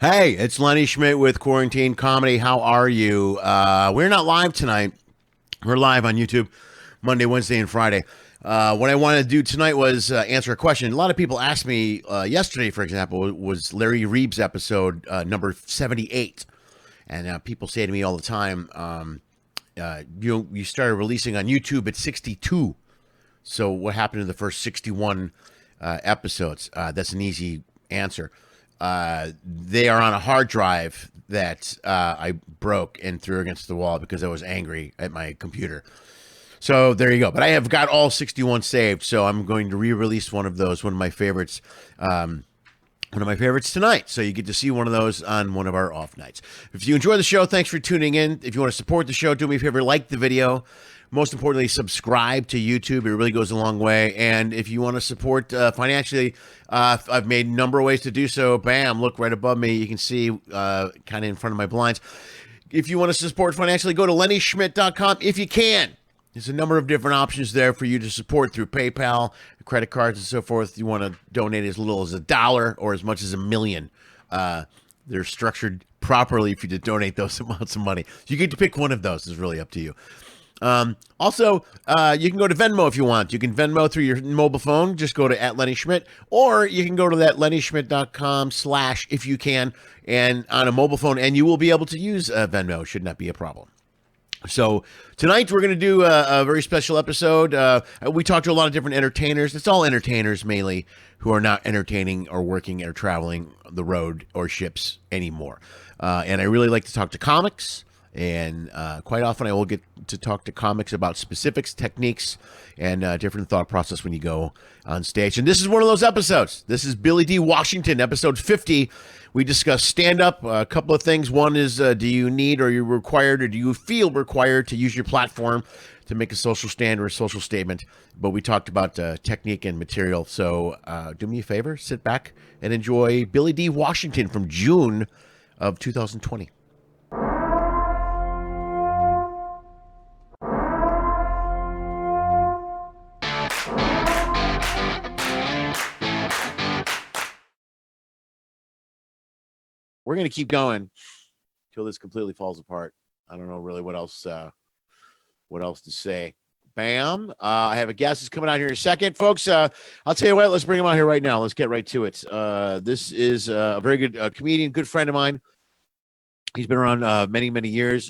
Hey, it's Lenny Schmidt with Quarantine Comedy. How are you? We're not live tonight. We're live on YouTube Monday, Wednesday, and Friday. What I wanted to do tonight was answer a question. A lot of people asked me yesterday, for example, was Larry Reeves episode number 78. And people say to me all the time, you started releasing on YouTube at 62. So what happened to the first 61 episodes? That's an easy answer. They are on a hard drive that I broke and threw against the wall because I was angry at my computer. So there you go. But I have got all 61 saved, so I'm going to re-release one of those, one of my favorites tonight. So you get to see one of those on one of our off nights. If you enjoy the show, thanks for tuning in. If you want to support the show, do me a favor, like the video. Most importantly, subscribe to YouTube. It really goes a long way. And if you want to support financially, I've made a number of ways to do so. Bam, look right above me. You can see kind of in front of my blinds. If you want to support financially, go to LennySchmidt.com if you can. There's a number of different options there for you to support through PayPal, credit cards, and so forth. You want to donate as little as $1 or as much as $1 million. They're structured properly for you to donate those amounts of money. So you get to pick one of those. It's really up to you. Also, you can go to Venmo if you want. You can Venmo through your mobile phone. Just go to @LennySchmidt, or you can go to that LennySchmidt.com/ if you can, and on a mobile phone, and you will be able to use Venmo. Should not be a problem. So tonight we're going to do a very special episode. We talked to a lot of different entertainers. It's all entertainers mainly who are not entertaining or working or traveling the road or ships anymore. And I really like to talk to comics. And quite often I will get to talk to comics about specifics, techniques, and different thought process when you go on stage. And this is one of those episodes. This is Billy D. Washington, episode 50. We discuss stand-up, a couple of things. One is, do you need or are you required or do you feel required to use your platform to make a social stand or a social statement? But we talked about technique and material. So do me a favor, sit back and enjoy Billy D. Washington from June of 2020. We're going to keep going until this completely falls apart. I don't know really what else to say. Bam. I have a guest who's coming out here in a second. Folks, I'll tell you what, let's bring him out here right now. Let's get right to it. This is a very good comedian, good friend of mine. He's been around many, many years.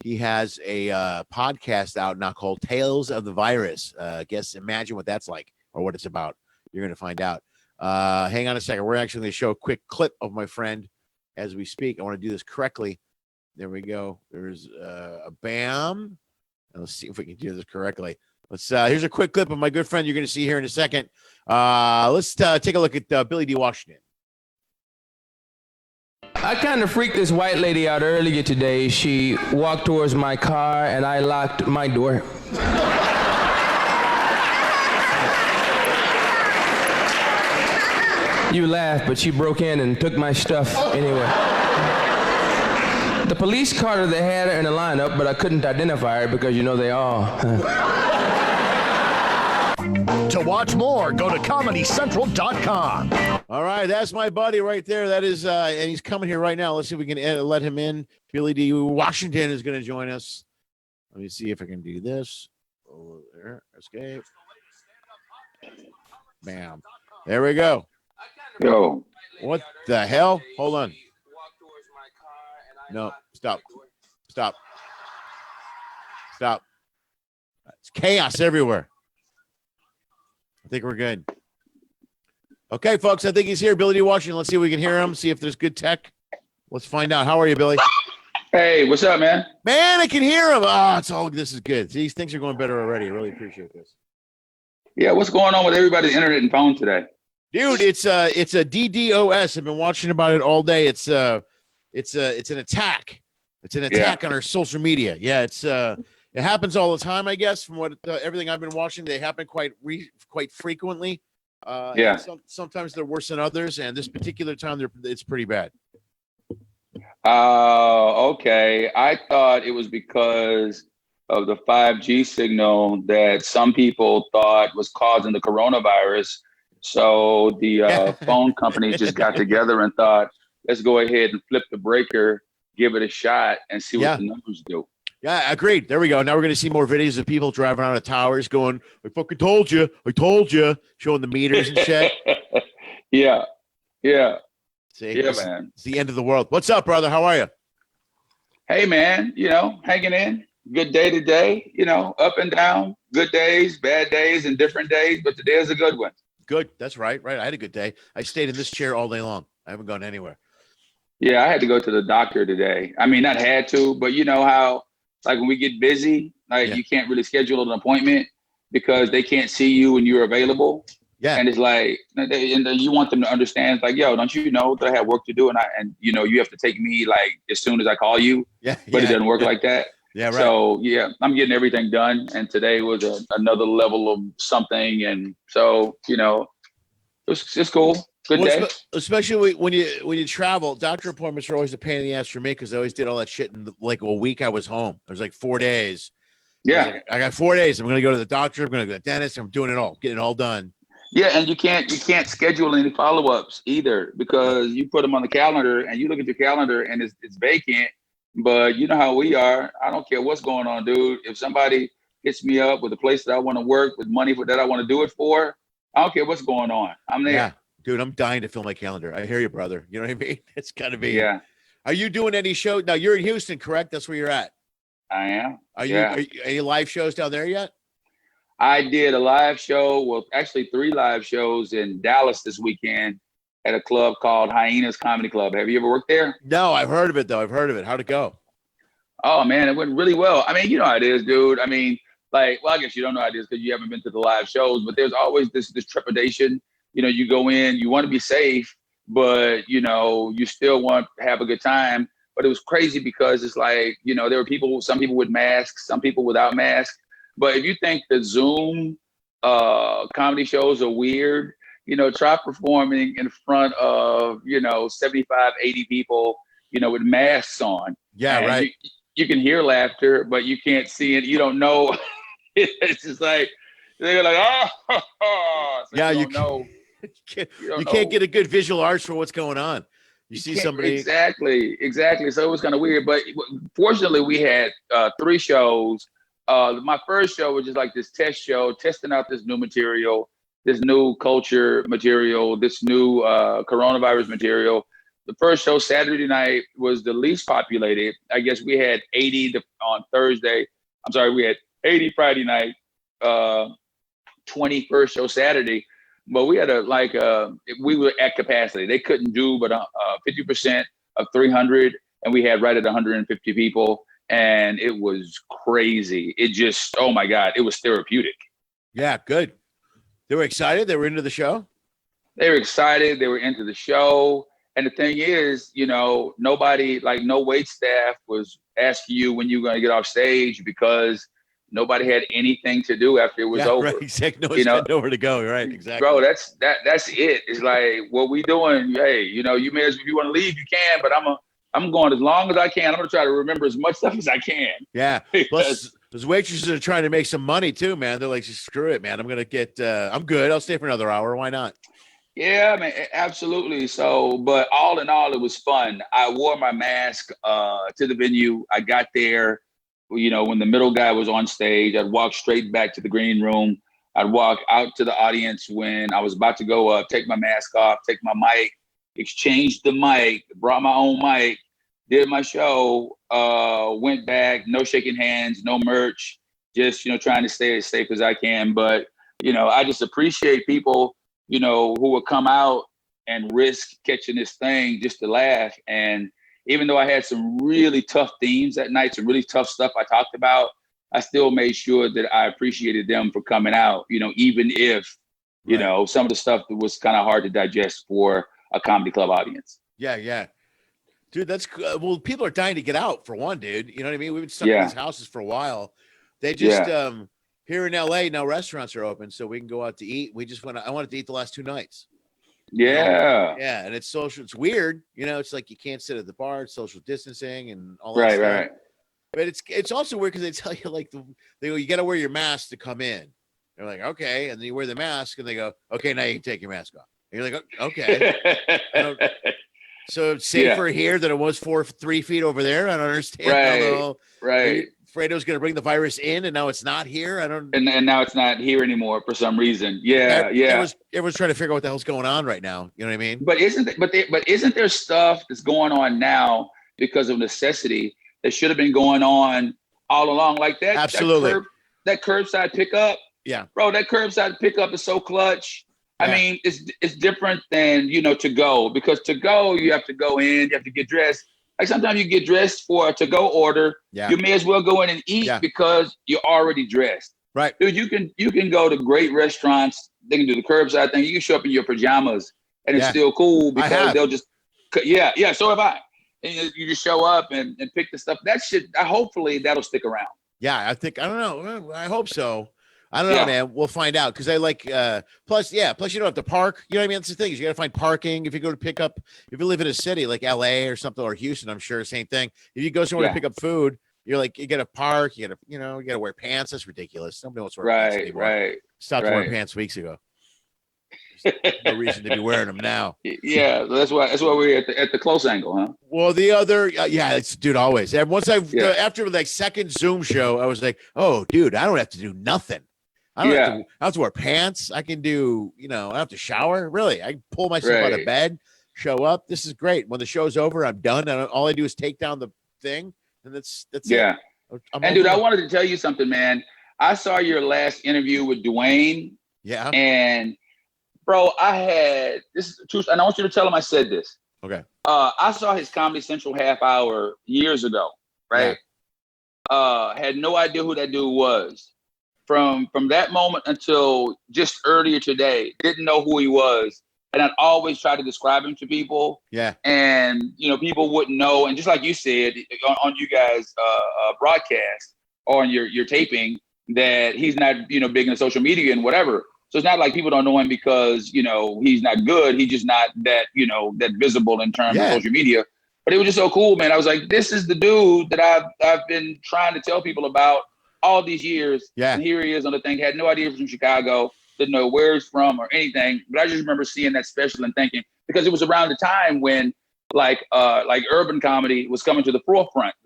He has a podcast out now called Tales of the Virus. Guess imagine what that's like or what it's about. You're going to find out. Hang on a second. We're actually going to show a quick clip of my friend as we speak. I want to do this correctly. There we go. There's a bam. And let's see if we can do this correctly. Here's a quick clip of my good friend you're going to see here in a second. Let's take a look at Billy D. Washington. I kind of freaked this white lady out earlier today. She walked towards my car and I locked my door. You laugh, but she broke in and took my stuff anyway. The police caught her, they had her in a lineup, but I couldn't identify her because, you know, they all. To watch more, go to ComedyCentral.com. All right, that's my buddy right there. That is, and he's coming here right now. Let's see if we can let him in. Billy D. Washington is going to join us. Let me see if I can do this. Over there, escape. Bam. There we go. Yo. What the hell? Hold on. No, stop. Stop. Stop. It's chaos everywhere. I think we're good. Okay, folks, I think he's here. Billy D. Washington. Let's see if we can hear him, see if there's good tech. Let's find out. How are you, Billy? Hey, what's up, man? Man, I can hear him. Oh, this is good. These things are going better already. I really appreciate this. Yeah, what's going on with everybody's internet and phone today? Dude, it's a DDoS. I've been watching about it all day. It's an attack. It's an attack on our social media. Yeah, it happens all the time, I guess. From what everything I've been watching, they happen quite frequently. Sometimes they're worse than others, and this particular time it's pretty bad. Okay. I thought it was because of the 5G signal that some people thought was causing the coronavirus. So the phone companies just got together and thought, let's go ahead and flip the breaker, give it a shot, and see what the numbers do. Yeah, agreed. There we go. Now we're going to see more videos of people driving around at towers going, I fucking told you, showing the meters and shit. Yeah. See, yeah, man. It's the end of the world. What's up, brother? How are you? Hey, man, hanging in. Good day today, up and down, good days, bad days, and different days, but today is a good one. Good. That's right. I had a good day. I stayed in this chair all day long. I haven't gone anywhere. Yeah, I had to go to the doctor today. I mean, not had to, but you know how, like when we get busy, you can't really schedule an appointment because they can't see you when you're available. Yeah. And it's like, and you want them to understand, it's like, yo, don't you know that I have work to do? And you have to take me like as soon as I call you. Yeah. But it doesn't work like that. Yeah, right. So yeah, I'm getting everything done. And today was another level of something. And so, it's cool. Good day. Especially when you travel, doctor appointments are always a pain in the ass for me because I always did all that shit in like a week I was home. It was like 4 days. Yeah. I got 4 days. I'm going to go to the doctor. I'm going to go to the dentist. I'm doing it all, getting it all done. Yeah, and you can't schedule any follow-ups either because you put them on the calendar and you look at your calendar and it's vacant. But you know how we are. I don't care what's going on, dude. If somebody hits me up with a place that I want to work with money that I want to do it for, I don't care what's going on. I'm there. Yeah, dude, I'm dying to fill my calendar. I hear you, brother. You know what I mean? It's got to be. Yeah. Are you doing any show? Now you're in Houston, correct? That's where you're at. I am. Are you any live shows down there yet? I did a live show. Well, actually 3 live shows in Dallas this weekend at a club called Hyenas Comedy Club. Have you ever worked there? No, I've heard of it though. I've heard of it. How'd it go? Oh man, it went really well. I mean, you know how it is, dude. I mean, I guess you don't know how it is because you haven't been to the live shows, but there's always this trepidation. You go in, you want to be safe, but you still want to have a good time. But it was crazy because it's like, there were some people with masks, some people without masks. But if you think the Zoom comedy shows are weird, try performing in front of, 75, 80 people, with masks on. Yeah, and right. You can hear laughter, but you can't see it. You don't know. It's just like, they're like, oh. So yeah, you don't know. You can't get a good visual arts for what's going on. You see somebody. Exactly. So it was kind of weird. But fortunately, we had 3 shows. My first show was just like this test show, testing out this new material, this new culture material, this new coronavirus material. The first show Saturday night was the least populated. I guess we had 80 on Thursday. I'm sorry, we had 80 Friday night, 20 first show Saturday. But we had we were at capacity. They couldn't do but 50% of 300, and we had right at 150 people. And it was crazy. It just, oh my God, it was therapeutic. Yeah, good. They were excited. They were into the show. They were excited. They were into the show. And the thing is, nobody, no wait staff was asking you when you were going to get off stage because nobody had anything to do after it was over. Right, exactly. Nowhere to go. Right, exactly. Bro, that's it. It's like, what we doing? Hey, you may as well, if you want to leave, you can, but I'm going as long as I can. I'm going to try to remember as much stuff as I can. Yeah. Plus, those waitresses are trying to make some money too, man. They're like, screw it, man. I'm going to get, I'm good. I'll stay for another hour. Why not? Yeah, man, absolutely. So, but all in all, it was fun. I wore my mask to the venue. I got there, when the middle guy was on stage. I'd walk straight back to the green room. I'd walk out to the audience when I was about to go up, take my mask off, take my mic, exchanged the mic, brought my own mic, did my show, went back, no shaking hands, no merch, just, trying to stay as safe as I can. But, I just appreciate people, who will come out and risk catching this thing just to laugh. And even though I had some really tough themes that night, some really tough stuff I talked about, I still made sure that I appreciated them for coming out, even if, some of the stuff that was kind of hard to digest for a comedy club audience. Yeah. Dude, that's well, people are dying to get out for one, dude. You know what I mean? We've been stuck in these houses for a while. They just here in LA now restaurants are open, so we can go out to eat. I wanted to eat the last 2 nights. Yeah. Yeah, and it's social. It's weird, it's like you can't sit at the bar, it's social distancing and all that stuff. Right. But it's also weird because they tell you they go, you got to wear your mask to come in. They're like, okay, and then you wear the mask, and they go, okay, now you can take your mask off. And you're like, okay. So it's safer here than it was 3 feet over there. I don't understand. Right. Fredo's going to bring the virus in, and now it's not here. I don't. And now it's not here anymore for some reason. Yeah. Everyone's trying to figure out what the hell's going on right now. You know what I mean? But isn't there stuff that's going on now because of necessity that should have been going on all along, like that? Absolutely. That curbside pickup. Yeah, bro, that curbside pickup is so clutch. Yeah. I mean, it's different than, to go, because to go, you have to go in, you have to get dressed. Like sometimes you get dressed for a to-go order. Yeah. You may as well go in and eat because you're already dressed. Right. Dude, you can go to great restaurants. They can do the curbside thing. You can show up in your pajamas and it's still cool because they'll just, so have I. And you just show up and pick the stuff. That shit, hopefully that'll stick around. Yeah, I don't know. I hope so. I don't know, man. We'll find out because I like. Plus you don't have to park. You know what I mean? That's the thing. Is you got to find parking if you go to pick up. If you live in a city like LA or something, or Houston, I'm sure same thing. If you go somewhere to pick up food, you're like, you got to park. You got to wear pants. That's ridiculous. Nobody wants to wear pants anymore. Right. Stopped wearing pants weeks ago. There's no reason to be wearing them now. Yeah, that's why we're at the close angle, huh? Well, the other, it's dude always. And once after the second Zoom show, I was like, oh, dude, I don't have to do nothing. I don't have to wear pants. I can do, I don't have to shower. Really, I can pull myself out of bed, show up. This is great. When the show's over, I'm done. All I do is take down the thing, and that's it. And dude, I wanted to tell you something, man. I saw your last interview with Dwayne. Yeah. And bro, this is true, and I want you to tell him I said this. Okay. I saw his Comedy Central half hour years ago, right? Yeah. Had no idea who that dude was. From that moment until just earlier today, didn't know who he was. And I'd always try to describe him to people. Yeah. And, people wouldn't know. And just like you said on you guys' broadcast or on your taping, that he's not, big in social media and whatever. So it's not like people don't know him because, he's not good. He's just not that, that visible in terms of social media. But it was just so cool, man. I was like, this is the dude that I've been trying to tell people about all these years. Yeah. And here he is on the thing. Had no idea he was from Chicago. Didn't know where he's from or anything. But I just remember seeing that special and thinking, because it was around the time when like urban comedy was coming to the forefront.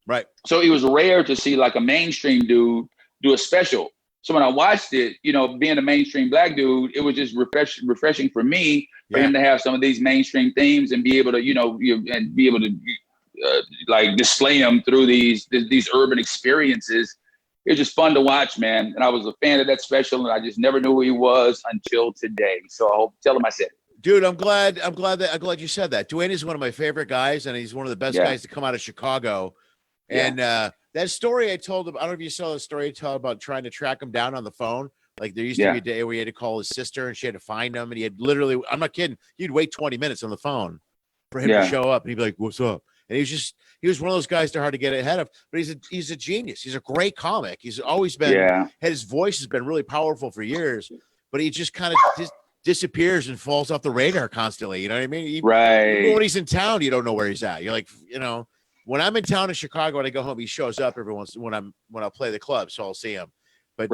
Right. So it was rare to see like a mainstream dude do a special. So when I watched it, being a mainstream black dude, it was just refreshing for me for him to have some of these mainstream themes and be able to, like display them through these urban experiences. It was just fun to watch, man. And I was a fan of that special, and I just never knew who he was until today. So tell him I said it. Dude, I'm glad you said that. Dwayne is one of my favorite guys, and he's one of the best guys to come out of Chicago. Yeah. And that story I told him, I don't know if you saw the story I told about trying to track him down on the phone. Like there used to be a day where he had to call his sister and she had to find him. And he had literally, I'm not kidding, he'd wait 20 minutes on the phone for him to show up. And he'd be like, what's up? And he was one of those guys that are hard to get ahead of, but he's a genius. He's a great comic. He's always been, his voice has been really powerful for years, but he just kind of disappears and falls off the radar constantly. You know what I mean? Even when he's in town, you don't know where he's at. You're like, when I'm in town in Chicago and I go home, he shows up every once when I'll play the club, so I'll see him. But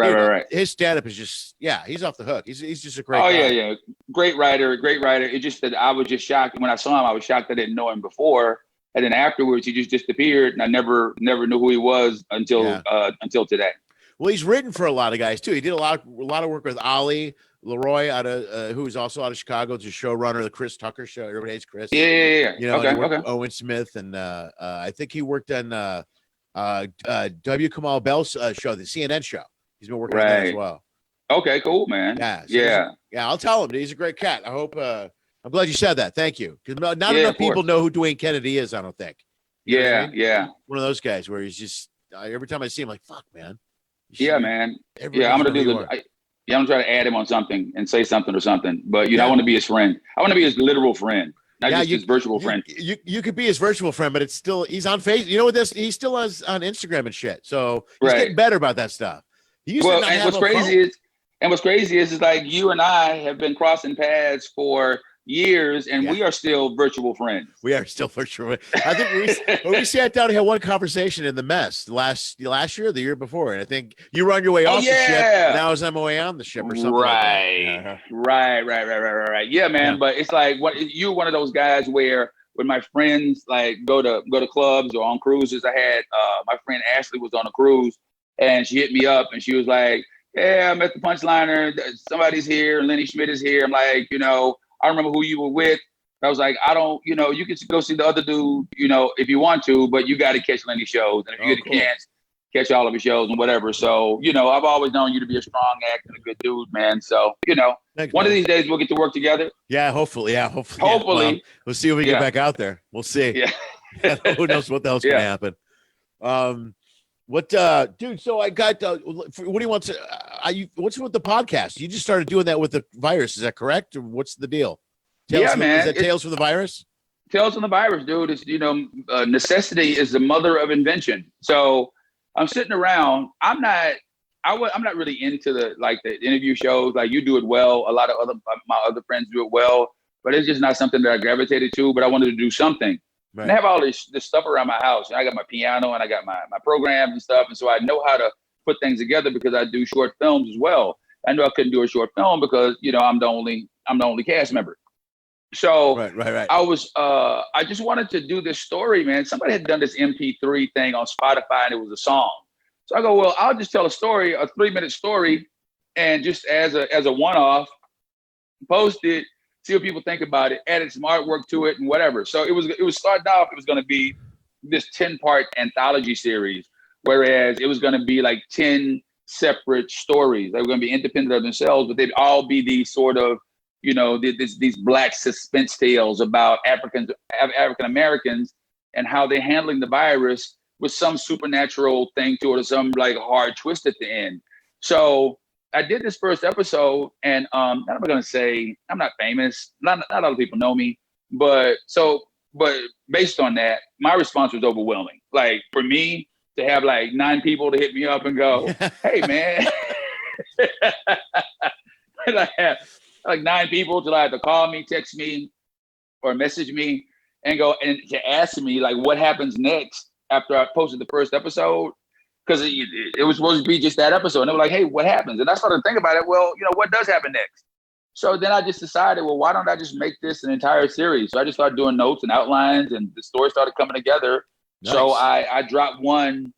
his stand-up is just, he's off the hook. He's just a great guy. Yeah. Great writer. It's just that I was just shocked. When I saw him, I was shocked I didn't know him before. And then afterwards, he just disappeared, and I never knew who he was until today. Well, he's written for a lot of guys too. He did a lot of work with Ali Leroy who's also out of Chicago. It's a showrunner, the Chris Tucker show. Everybody hates Chris. Yeah. Okay. Owen Smith, and I think he worked on W. Kamau Bell's show, the CNN show. He's been working on that as well. Okay, cool, man. Yeah. I'll tell him. He's a great cat. I hope. I'm glad you said that. Thank you. Because not enough people know who Dwayne Kennedy is, I don't think. You know what I mean? One of those guys where he's just every time I see him, like, fuck, man. Man. I'm gonna I'm gonna try to add him on something and say something or something. But I want to be his friend. I want to be his literal friend, not just his virtual friend. You could be his virtual friend, but it's still he's on Facebook. You know what this? He still has on Instagram and shit. So he's getting better about that stuff. What's crazy is like you and I have been crossing paths for years, and Yeah. we are still virtual friends. We are still for sure. I think we sat down and had one conversation in the mess last year, or the year before, and I think you were on your way off the ship, and I was on my way on the ship, or something like that. Yeah. Right. Yeah, man. Yeah. But it's like you're one of those guys where when my friends like go to clubs or on cruises, I had my friend Ashley was on a cruise, and she hit me up and she was like, "Yeah, I'm at the Punchliner. Somebody's here. Lenny Schmidt is here." I'm like, I remember who you were with. I was like, I don't, you can go see the other dude, if you want to, but you got to catch Lenny shows. And if you get a chance, catch all of his shows and whatever. So, I've always known you to be a strong act and a good dude, man. So, Thanks, one man. of these days we'll get to work together. Yeah, hopefully. Hopefully. Well, we'll see if we get back out there. We'll see. Yeah. Who knows what the hell's going to happen. Dude, so I got, what do you want to, what's with the podcast? You just started doing that with the virus. Is that correct? Or what's the deal? Man. Is that Tales from the Virus? Tales from the Virus, dude. It's, necessity is the mother of invention. So I'm sitting around. I'm not really into the interview shows. Like, you do it well. A lot of my other friends do it well, but it's just not something that I gravitated to, but I wanted to do something. Right. And I have all this stuff around my house. I got my piano and I got my programs and stuff. And so I know how to put things together because I do short films as well. I know I couldn't do a short film because, I'm the only cast member. So right. I just wanted to do this story, man. Somebody had done this MP3 thing on Spotify and it was a song. So I go, well, I'll just tell a story, a 3-minute story, and just as a one-off, post it, see what people think about it, added some artwork to it and whatever. So it was starting off, it was going to be this 10-part anthology series, whereas it was going to be like 10 separate stories. They were going to be independent of themselves, but they'd all be these sort of, these Black suspense tales about African Americans and how they're handling the virus with some supernatural thing to it or some like hard twist at the end. So I did this first episode, and I'm going to say I'm not famous. Not a lot of people know me, but based on that, my response was overwhelming. Like, for me to have like 9 people to hit me up and go, "Hey, man," and I have like 9 people to either call me, text me, or message me and go and to ask me like what happens next after I posted the first episode. Because it was supposed to be just that episode. And they were like, "Hey, what happens?" And I started thinking about it. Well, what does happen next? So then I just decided, well, why don't I just make this an entire series? So I just started doing notes and outlines, and the story started coming together. Nice. So I dropped one,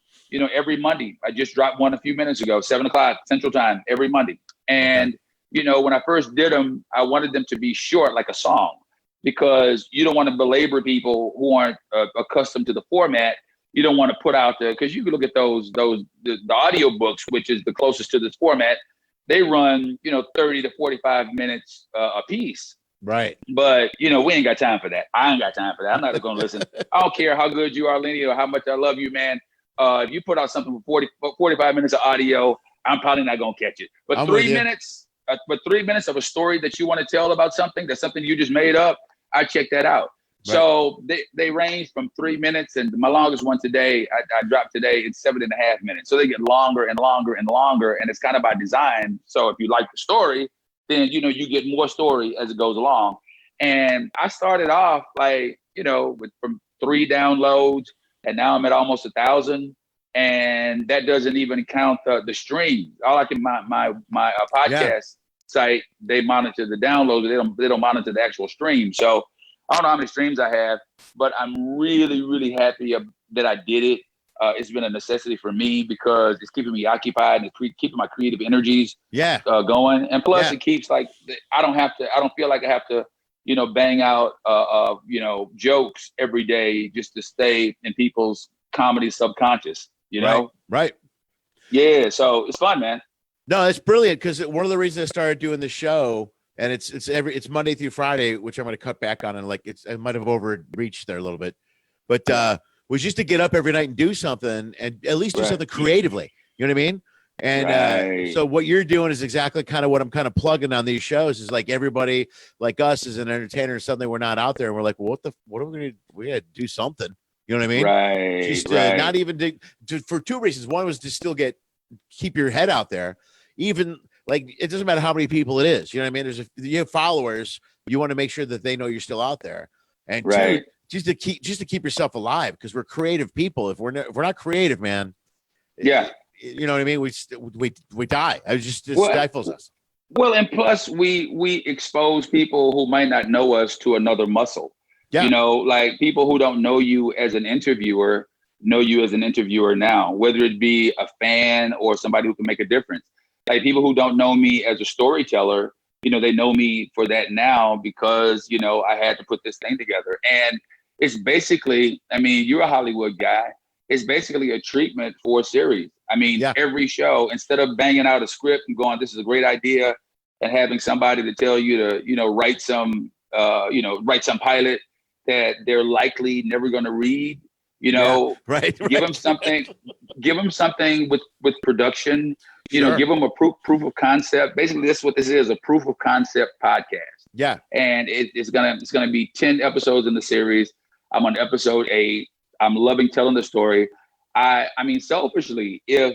every Monday. I just dropped one a few minutes ago, 7:00 Central Time, every Monday. And, when I first did them, I wanted them to be short, like a song, because you don't want to belabor people who aren't accustomed to the format. You don't want to put out there, because you can look at the audio books, which is the closest to this format. They run, 30 to 45 minutes a piece. Right. But, we ain't got time for that. I ain't got time for that. I'm not going to listen. I don't care how good you are, Lenny, or how much I love you, man. If you put out something for 45 minutes of audio, I'm probably not going to catch it. But 3 minutes, of a story that you want to tell about something, that's something you just made up, I check that out. Right. So they range from 3 minutes, and my longest one today, I dropped today, it's 7.5 minutes. So they get longer and longer and longer, and it's kind of by design. So if you like the story, then you get more story as it goes along. And I started off like from 3 downloads, and now I'm at almost 1,000, and that doesn't even count the streams. All I can my podcast site, they monitor the downloads. They don't monitor the actual stream. So I don't know how many streams I have, but I'm really, really happy that I did it. It's been a necessity for me because it's keeping me occupied and keeping my creative energies going. And plus it keeps I don't feel like I have to, bang out, jokes every day just to stay in people's comedy subconscious, Right. Yeah. So it's fun, man. No, it's brilliant. Because one of the reasons I started doing the show, and it's Monday through Friday, which I'm going to cut back on, and I might have overreached there a little bit, but was just to get up every night and do something, and at least do something creatively. You know what I mean? And so what you're doing is exactly kind of what I'm kind of plugging on these shows. Is like everybody like us is an entertainer or something. We're not out there, and we're like, well, what are we going to? We had to do something. You know what I mean? Right. Just not even for 2 reasons. One was to still keep your head out there, even. Like, it doesn't matter how many people it is. You know what I mean? You have followers you want to make sure that they know you're still out there. And Right. two, just to keep yourself alive, because we're creative people. If we're not creative, man, Yeah. you know what I mean? We die. It just Well, stifles us. Well, and plus we expose people who might not know us to another muscle. Yeah. You know, like people who don't know you as an interviewer know you as an interviewer now, whether it be a fan or somebody who can make a difference. Like people who don't know me as a storyteller, you know, they know me for that now because, you know, I had to put this thing together. And it's basically, I mean, you're a Hollywood guy. It's basically a treatment for a series. I mean, every show, instead of banging out a script and going, this is a great idea, and having somebody to tell you to, you know, write some pilot that they're likely never going to read, you know, right. Give them something with production, you know, give them a proof of concept. Basically, that's what this is, a proof of concept podcast. Yeah. And it's going to be 10 episodes in the series. I'm on episode 8. I'm loving telling the story. I mean, selfishly, if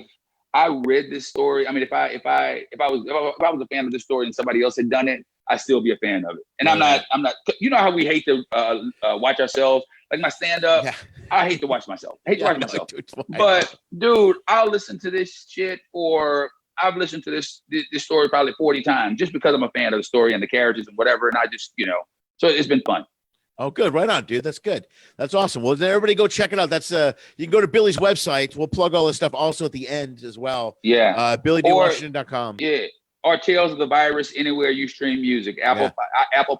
I read this story, I mean, if I was a fan of this story and somebody else had done it, I'd still be a fan of it. And I'm not, you know how we hate to watch ourselves? Like my stand-up, I hate to watch myself. But dude, I'll listen to this shit, or I've listened to this story probably 40 times just because I'm a fan of the story and the characters and whatever. And I just, you know, so it's been fun. Oh, good. Right on, dude. That's good. That's awesome. Well, then everybody go check it out. That's you can go to Billy's website. We'll plug all this stuff also at the end as well. Yeah. BillyDWashington.com. Yeah. Or Tales of the Virus anywhere you stream music. Apple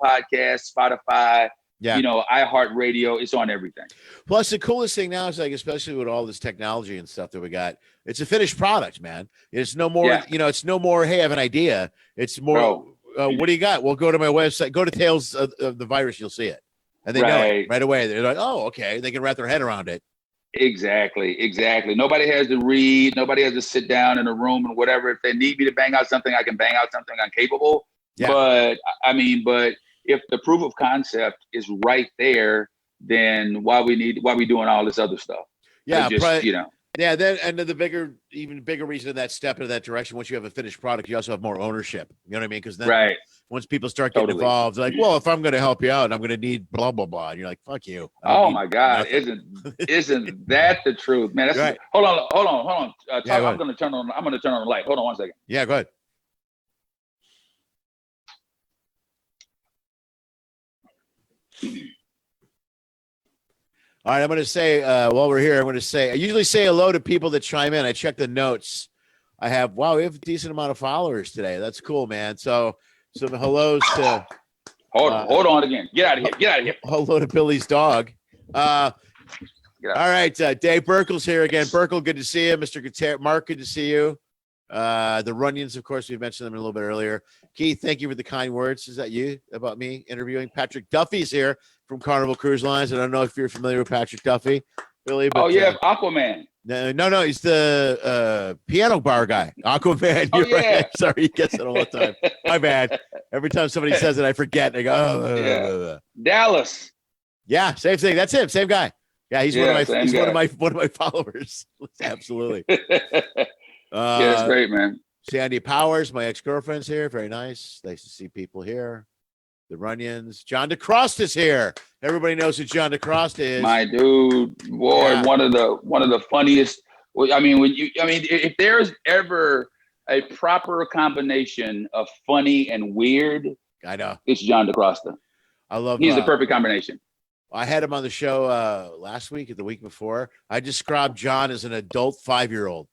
Podcasts, Spotify, you know, iHeartRadio. It's on everything. Plus, the coolest thing now is, like, especially with all this technology and stuff that we got, it's a finished product, man. It's no more, you know, it's no more, hey, I have an idea. It's more, what do you got? Well, go to my website. Go to Tales of the Virus. You'll see it. And they know it right away. They're like, oh, okay. They can wrap their head around it. Exactly. Nobody has to read. Nobody has to sit down in a room and whatever. If they need me to bang out something, I can bang out something. I'm capable. Yeah. But if the proof of concept is right there, then why we doing all this other stuff? Yeah, you know. Yeah, then and the even bigger reason that step in that direction, once you have a finished product, you also have more ownership. You know what I mean? Because then once people start getting involved, they're like, well, if I'm going to help you out, I'm going to need blah blah blah, and you're like, fuck you. Oh my God, isn't that the truth, man? That's right. Hold on. I'm going to turn on the light. Hold on 1 second. Yeah, go ahead. All right, I'm going to say, while we're here, I usually say hello to people that chime in. I check the notes. We have a decent amount of followers today. That's cool, man. So some hellos to... Hold on again. Get out of here. Hello to Billy's dog. All right, Dave Burkle's here again. Burkle, good to see you. Mr. Guterres, Mark, good to see you. The Runions, of course, we mentioned them a little bit earlier. Keith, thank you for the kind words. Is that you about me interviewing? Patrick Duffy's here from Carnival Cruise Lines. I don't know if you're familiar with Patrick Duffy, Billy. But, Aquaman. No, he's the piano bar guy. Aquaman. You're right. Sorry, he gets it all the time. My bad. Every time somebody says it, I forget. I go, Dallas. Yeah, same thing. That's him. Same guy. Yeah, he's one of my followers. Absolutely. It's great, man. Sandy Powers, my ex-girlfriend's here. Very nice. Nice to see people here. The Runions. John DeCrost is here. Everybody knows who John DeCrost is. My dude, boy, one of the funniest. If there's ever a proper combination of funny and weird, I know it's John DeCrost. He's the perfect combination. I had him on the show last week or the week before. I described John as an adult 5-year-old.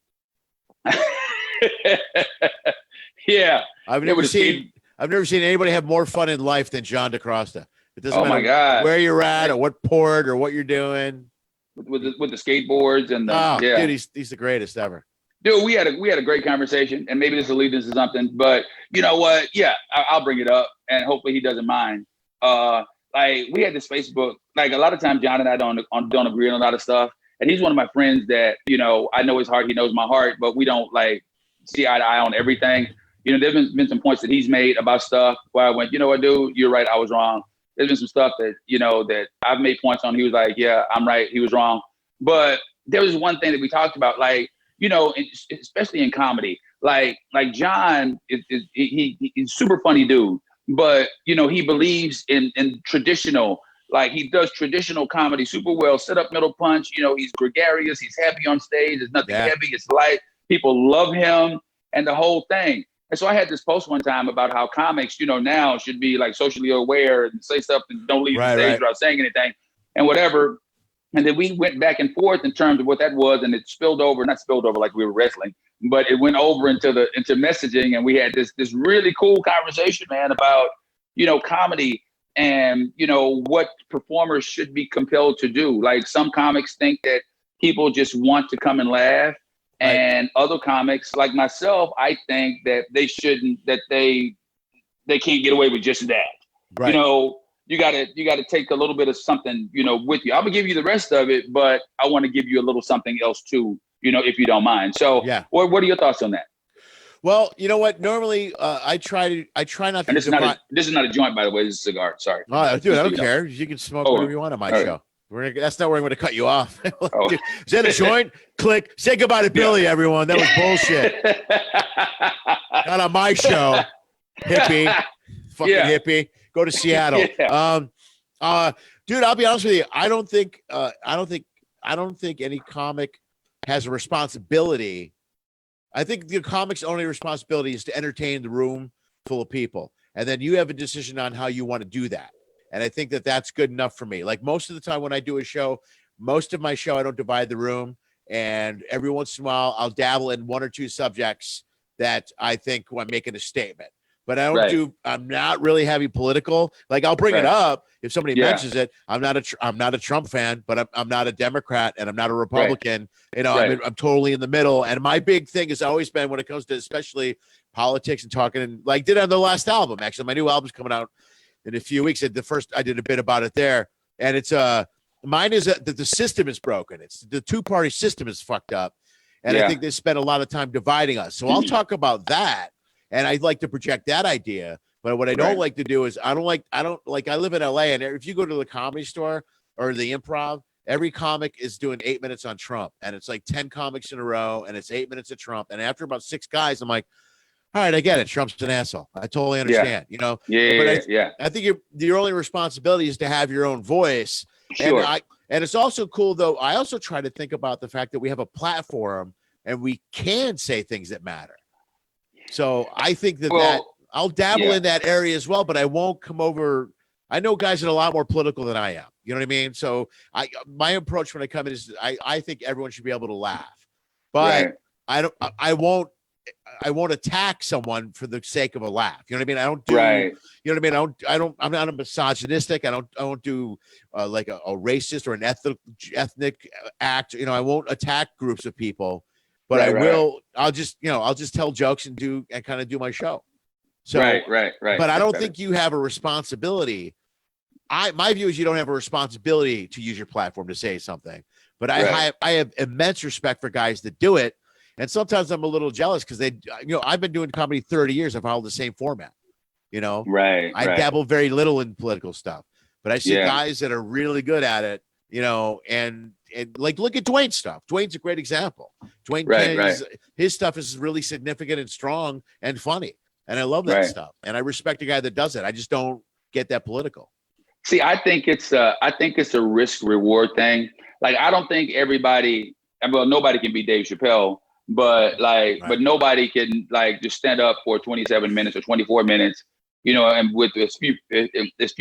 Yeah, I've never seen anybody have more fun in life than John DeCrosta. It doesn't matter my God. where you're at or what port or what you're doing with the skateboards and dude, he's the greatest ever. Dude, we had a great conversation, and maybe this will lead into something, but you know what? Yeah, I'll bring it up, and hopefully he doesn't mind. Like we had this Facebook. Like a lot of times, John and I don't agree on a lot of stuff. And he's one of my friends that, you know, I know his heart, he knows my heart, but we don't like see eye to eye on everything. You know, there's been some points that he's made about stuff where I went, you know what, dude, you're right, I was wrong. There's been some stuff that, you know, that I've made points on. He was like, yeah, I'm right, he was wrong. But there was one thing that we talked about, like, you know, especially in comedy, like John he's a super funny dude, but he believes in traditional. Like, he does traditional comedy super well. Sit up, middle punch. He's gregarious. He's happy on stage. There's nothing heavy. It's light. People love him and the whole thing. And so I had this post one time about how comics, now should be like socially aware and say stuff and don't leave the stage without saying anything and whatever. And then we went back and forth in terms of what that was, and it not spilled over like we were wrestling, but it went over into messaging, and we had this really cool conversation, man, about comedy and what performers should be compelled to do. Like, some comics think that people just want to come and laugh, and other comics like myself, I think that they shouldn't, that they can't get away with just that. Right. You gotta take a little bit of something, with you. I'm gonna give you the rest of it, but I want to give you a little something else too, if you don't mind. So what are your thoughts on that? Well, you know what? Normally, I try not to. And this is not a joint, by the way. This is a cigar. Sorry. Oh, dude, I don't care. You can smoke whatever you want on my show. That's not where I'm going to cut you off. Dude, is that a joint? Click. Say goodbye to Billy, everyone. That was bullshit. Not on my show. Hippie. Fucking hippie. Go to Seattle. Dude, I'll be honest with you. I don't think any comic has a responsibility. I think the comic's only responsibility is to entertain the room full of people. And then you have a decision on how you want to do that. And I think that that's good enough for me. Like, most of the time when I do a show, most of my show, I don't divide the room. And every once in a while, I'll dabble in one or two subjects that I think I'm making a statement. But I'm not really heavy political. Like, I'll bring it up if somebody mentions it. I'm not a Trump fan, but I'm not a Democrat, and I'm not a Republican. I'm totally in the middle. And my big thing has always been, when it comes to especially politics and talking, and like did on the last album, actually, my new album's coming out in a few weeks. I did a bit about it there. And it's mine is that the system is broken. It's the two-party system is fucked up. And I think they spent a lot of time dividing us. So I'll talk about that. And I'd like to project that idea, but what I don't like to do is I live in LA, and if you go to the Comedy Store or the Improv, every comic is doing 8 minutes on Trump, and it's like 10 comics in a row, and it's 8 minutes of Trump. And after about 6 guys, I'm like, all right, I get it. Trump's an asshole. I totally understand, I think your only responsibility is to have your own voice. Sure. And it's also cool, though. I also try to think about the fact that we have a platform and we can say things that matter. So I think that I'll dabble in that area as well, but I won't come over. I know guys that are a lot more political than I am. You know what I mean? So my approach when I come in is I think everyone should be able to laugh, but I won't attack someone for the sake of a laugh. You know what I mean? I don't do, you know what I mean? I'm not a misogynistic. I don't do like a racist or an ethnic act. I won't attack groups of people. But I'll just tell jokes and kind of do my show. So, right. But I don't think you have a responsibility. My view is you don't have a responsibility to use your platform to say something. But I have immense respect for guys that do it. And sometimes I'm a little jealous because I've been doing comedy 30 years. I've followed the same format. I dabble very little in political stuff, but I see guys that are really good at it. And like, look at Dwayne's stuff. Dwayne's a great example. Dwayne, his stuff is really significant and strong and funny. And I love that stuff. And I respect a guy that does it. I just don't get that political. See, I think it's a risk reward thing. Like, I don't think everybody, nobody can be Dave Chappelle, but but nobody can just stand up for 27 minutes or 24 minutes, and with as few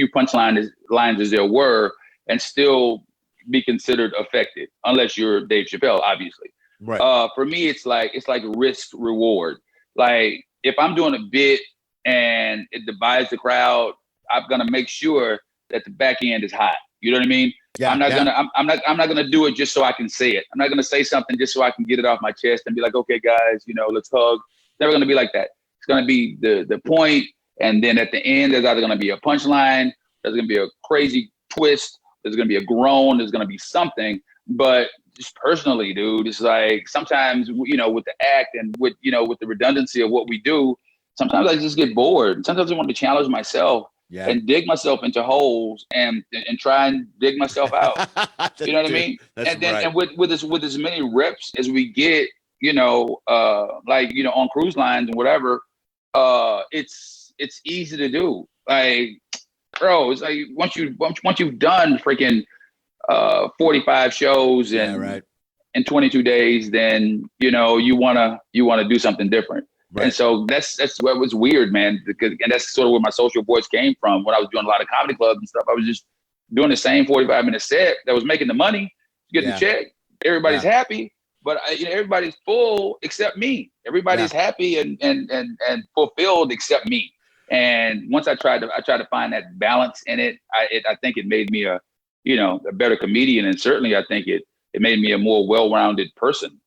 punchline lines as there were, and still be considered effective, unless you're Dave Chappelle, obviously. Right. For me, it's like risk reward. Like, if I'm doing a bit and it divides the crowd, I'm gonna make sure that the back end is hot. You know what I mean? Yeah. I'm not gonna do it just so I can say it. I'm not gonna say something just so I can get it off my chest and be like, okay, guys, let's hug. It's never gonna be like that. It's gonna be the point, and then at the end, there's either gonna be a punchline, there's gonna be a crazy twist, there's going to be a groan, there's going to be something. But just personally, dude, it's like sometimes, with the act and with the redundancy of what we do, sometimes I just get bored. Sometimes I want to challenge myself and dig myself into holes and try and dig myself out. You know what I mean? And with as many reps as we get, on cruise lines and whatever, it's easy to do. Like, bro, it's like once you've done freaking 45 shows in 22 days, then you wanna do something different. Right. And so that's what was weird, man. And that's sort of where my social voice came from. When I was doing a lot of comedy clubs and stuff, I was just doing the same 45-minute set that was making the money, getting the check. Everybody's happy, but everybody's full except me. Everybody's happy and fulfilled except me. And once I tried to find that balance in it, I think it made me a better comedian, and certainly I think it made me a more well-rounded person.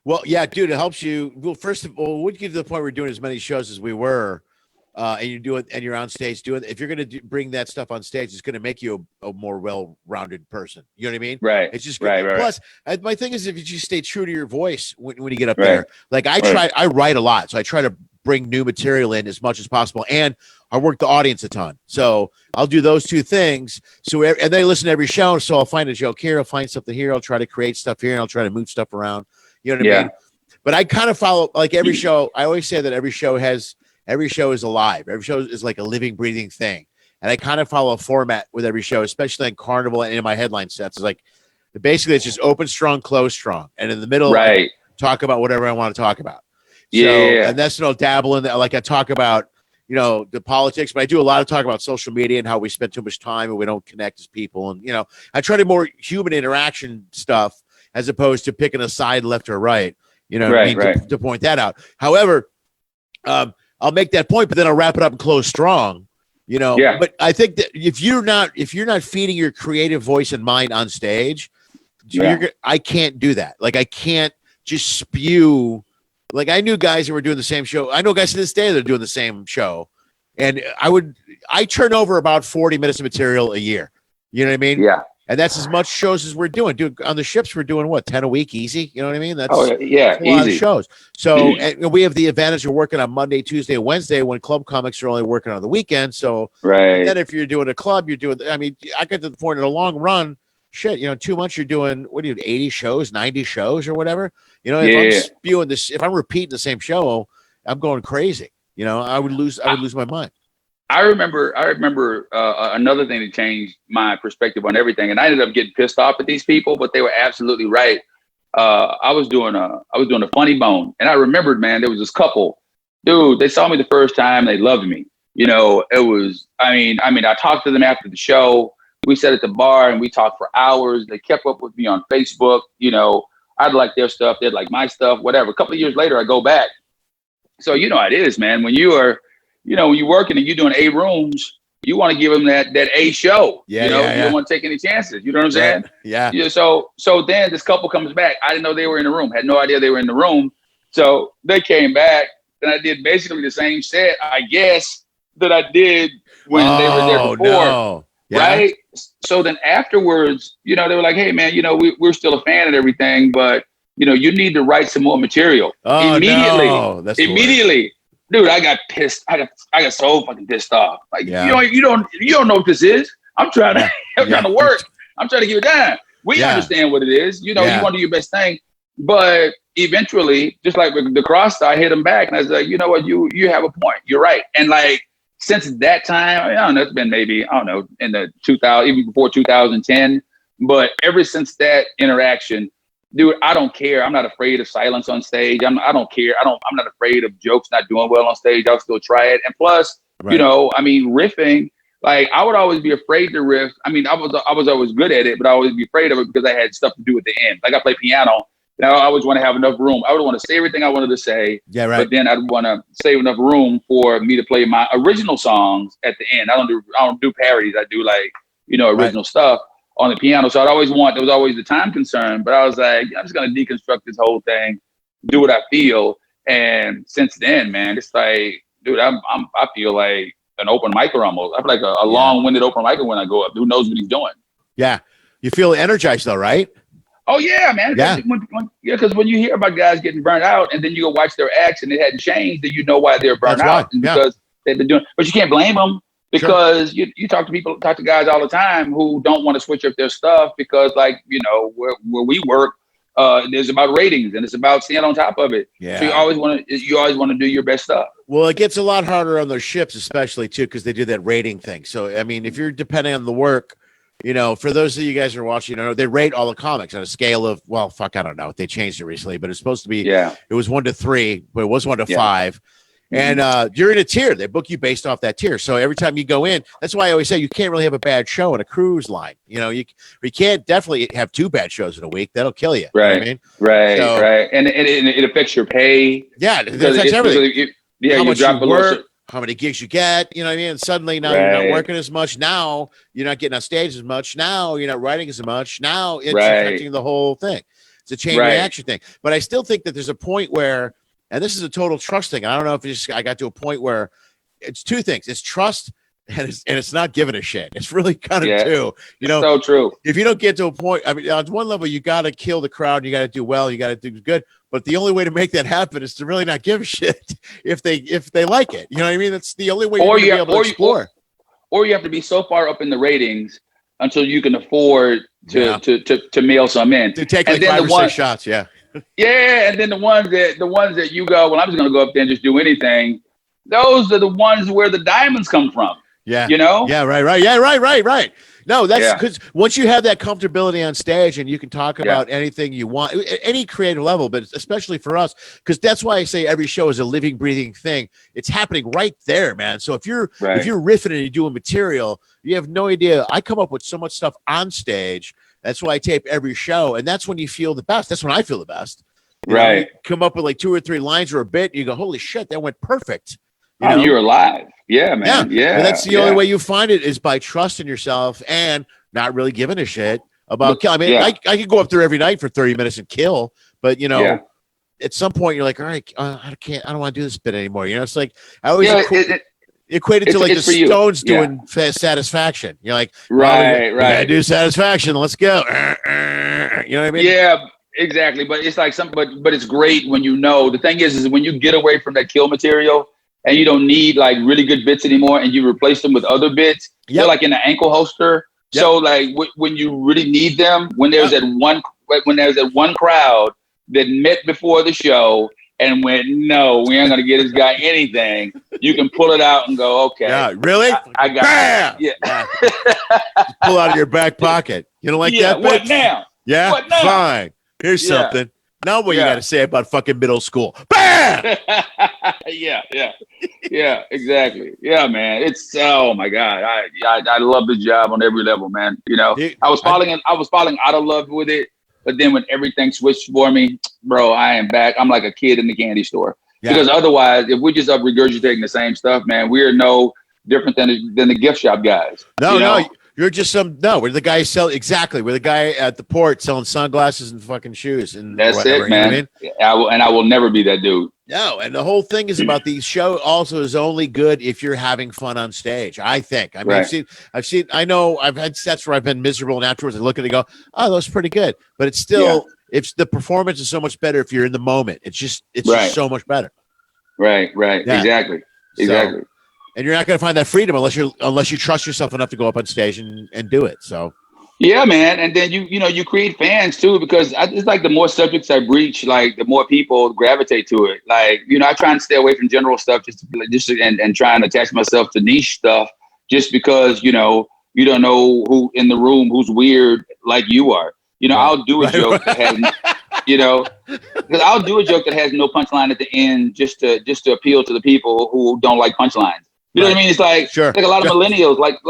Well, yeah, dude, it helps you. Well, first of all, when you get to the point where we're doing as many shows as we were, and you do it, and you're on stage doing it, if you're going to bring that stuff on stage, it's going to make you a more well-rounded person. You know what I mean? Right. It's just right. Plus, my thing is, if you just stay true to your voice when you get up there, like I write a lot, so I try to bring new material in as much as possible, and I work the audience a ton. So I'll do those two things. So and they listen to every show, so I'll find a joke here, I'll find something here, I'll try to create stuff here, and I'll try to move stuff around. You know what I mean? But I kind of follow, like, every show. I always say that every show is alive. Every show is like a living, breathing thing. And I kind of follow a format with every show, especially in Carnival and in my headline sets. It's like, basically, it's just open strong, close strong. And in the middle, I talk about whatever I want to talk about. And that's, dabble in that. Like, I talk about, the politics, but I do a lot of talk about social media and how we spend too much time and we don't connect as people. And, I try to more human interaction stuff as opposed to picking a side left or right, to point that out. However, I'll make that point, but then I'll wrap it up and close strong, But I think that if you're not feeding your creative voice and mind on stage, I can't do that. Like, I can't just spew. Like, I knew guys that were doing the same show. I know guys to this day that are doing the same show, and I turn over about 40 minutes of material a year. You know what I mean? Yeah. And that's as much shows as we're doing. Dude, on the ships, we're doing what, 10 a week, easy? You know what I mean? That's a lot of shows. So and we have the advantage of working on Monday, Tuesday, Wednesday when club comics are only working on the weekend. So then if you're doing a club, I get to the point in a long run, 2 months you're doing, 80 shows, 90 shows or whatever. If I'm spewing this, if I'm repeating the same show, I'm going crazy. I would lose my mind. I remember another thing that changed my perspective on everything, and I ended up getting pissed off at these people, but they were absolutely right. I was doing a funny bone, and I remembered, man, there was this couple, dude. They saw me the first time, they loved me. It was, I talked to them after the show. We sat at the bar and we talked for hours. They kept up with me on Facebook. I'd like their stuff, they'd like my stuff, whatever. A couple of years later, I go back. So how it is, man. When you are, when you're working and you're doing A rooms, you want to give them that A show. You don't want to take any chances. You know what I'm saying? Yeah. So then this couple comes back. I didn't know they were in the room. Had no idea they were in the room. So they came back, and I did basically the same set, I guess, that I did when they were there before. No. Yeah. Right? So then afterwards, they were like, "Hey, man, we're still a fan and everything, but you need to write some more material." Immediately. No. That's immediately. Dude, I got pissed. I got so fucking pissed off. Like, you don't know what this is. I'm trying to work. I'm trying to give it down. We understand what it is. You want to do your best thing. But eventually, just like with the cross, I hit him back, and I was like, you know what, you have a point. You're right. And like, since that time, I don't know, it's been maybe, in the 2000, even before 2010. But ever since that interaction, dude, I don't care. I'm not afraid of silence on stage. I don't care. I'm not afraid of jokes not doing well on stage. I'll still try it. And plus, riffing, like, I would always be afraid to riff. I was always good at it, but I always be afraid of it because I had stuff to do at the end. Like, I play piano. I always want to have enough room. I would want to say everything I wanted to say. Yeah, right. But then I'd want to save enough room for me to play my original songs at the end. I don't do parodies. I do original stuff on the piano. So there was always the time concern, but I was like, I'm just going to deconstruct this whole thing, do what I feel. And since then, man, it's like, dude, I feel like an open micer almost. I feel like a long-winded open micer when I go up. Who knows what he's doing? Yeah. You feel energized though, right? Oh yeah, man. Yeah. Because when you hear about guys getting burned out and then you go watch their acts and it hadn't changed, then you know why they're burned out. Because they've been doing, but you can't blame them because you talk to guys all the time who don't want to switch up their stuff because, like, where we work, It's about ratings and it's about staying on top of it. Yeah. So you always want to do your best stuff. Well, it gets a lot harder on those ships, especially too, because they do that rating thing. So, I mean, if you're depending on the work, you know, for those of you guys who are watching, you know, they rate all the comics on a scale of, well, fuck, I don't know. They changed it recently, but it's supposed to be, it was 1 to 3, but it was 1 to 5. And you're in a tier. They book you based off that tier. So every time you go in, that's why I always say you can't really have a bad show on a cruise line. You know, you can't definitely have 2 bad shows in a week. That'll kill you. Right. You know what I mean? Right. So, right. And it affects your pay. Yeah. It affects everything. How much drop you work, how many gigs you get, you know what I mean? And suddenly now you're not working as much. Now you're not getting on stage as much. Now you're not writing as much. Now it's affecting the whole thing. It's a chain reaction thing. But I still think that there's a point where, and this is a total trust thing. I don't know if I got to a point where it's 2 things. It's trust and it's not giving a shit. It's really kind of 2. You know, so true. If you don't get to a point, I mean, on one level, you got to kill the crowd. You got to do well. You got to do good. But the only way to make that happen is to really not give a shit if they like it. You know what I mean? That's the only way you're going to be able to explore. Or you have to be so far up in the ratings until you can afford to mail some in. To take like 5 or 6 shots, Yeah, and then the ones that you go, well, I'm just going to go up there and just do anything. Those are the ones where the diamonds come from. Yeah. You know? Yeah, right. Yeah, right. No, that's because once you have that comfortability on stage and you can talk about anything you want, any creative level, but especially for us, because that's why I say every show is a living, breathing thing. It's happening right there, man. So if you're riffing and you're doing material, you have no idea. I come up with so much stuff on stage. That's why I tape every show, and that's when you feel the best. That's when I feel the best. You know, you come up with like 2 or 3 lines or a bit, and you go, "Holy shit, that went perfect." You're alive. Yeah, man. Yeah. But that's the only way you find it is by trusting yourself and not really giving a shit about kill. I mean, I could go up there every night for 30 minutes and kill, but you know, at some point you're like, all right, I don't want to do this bit anymore. You know, it's like I always equate it to like the Stones doing Satisfaction. You're like, right. I do Satisfaction. Let's go. You know what I mean? Yeah. Exactly. But it's like but it's great when you know. The thing is when you get away from that kill material and you don't need like really good bits anymore and you replace them with other bits, they're like in an ankle holster. So like when you really need them, when there's that one crowd that met before the show and went, no, we ain't gonna get this guy anything, you can pull it out and go, okay. Yeah, really? I got it. Yeah. Pull out of your back pocket. You don't like that? What now? Yeah, what now? Fine. Here's something. Now what you got to say about fucking middle school? Bam! Yeah, exactly. Yeah, man. It's oh my god. I love the job on every level, man. You know, I was falling out of love with it, but then when everything switched for me, bro, I am back. I'm like a kid in the candy store. Because otherwise, if we're just up regurgitating the same stuff, man, we are no different than the gift shop guys. No. You're just we're the guy we're the guy at the port selling sunglasses and fucking shoes and that's whatever, it, man. You know what I mean? I will never be that dude. No, and the whole thing is about these show also is only good if you're having fun on stage. I think. I mean, I've seen. I know I've had sets where I've been miserable, and afterwards I look at it and go, "Oh, that was pretty good." But it's still, if the performance is so much better if you're in the moment. It's just so much better. Right. Yeah. Exactly. And you're not going to find that freedom unless you trust yourself enough to go up on stage and do it. So, yeah, man. And then you create fans too, because it's like the more subjects I breach, like the more people gravitate to it. Like, I try and stay away from general stuff and try and attach myself to niche stuff just because, you don't know who in the room who's weird like you are. I'll do a joke that has, because I'll do a joke that has no punchline at the end just to appeal to the people who don't like punchlines. You know what I mean? It's like, like a lot of millennials, like a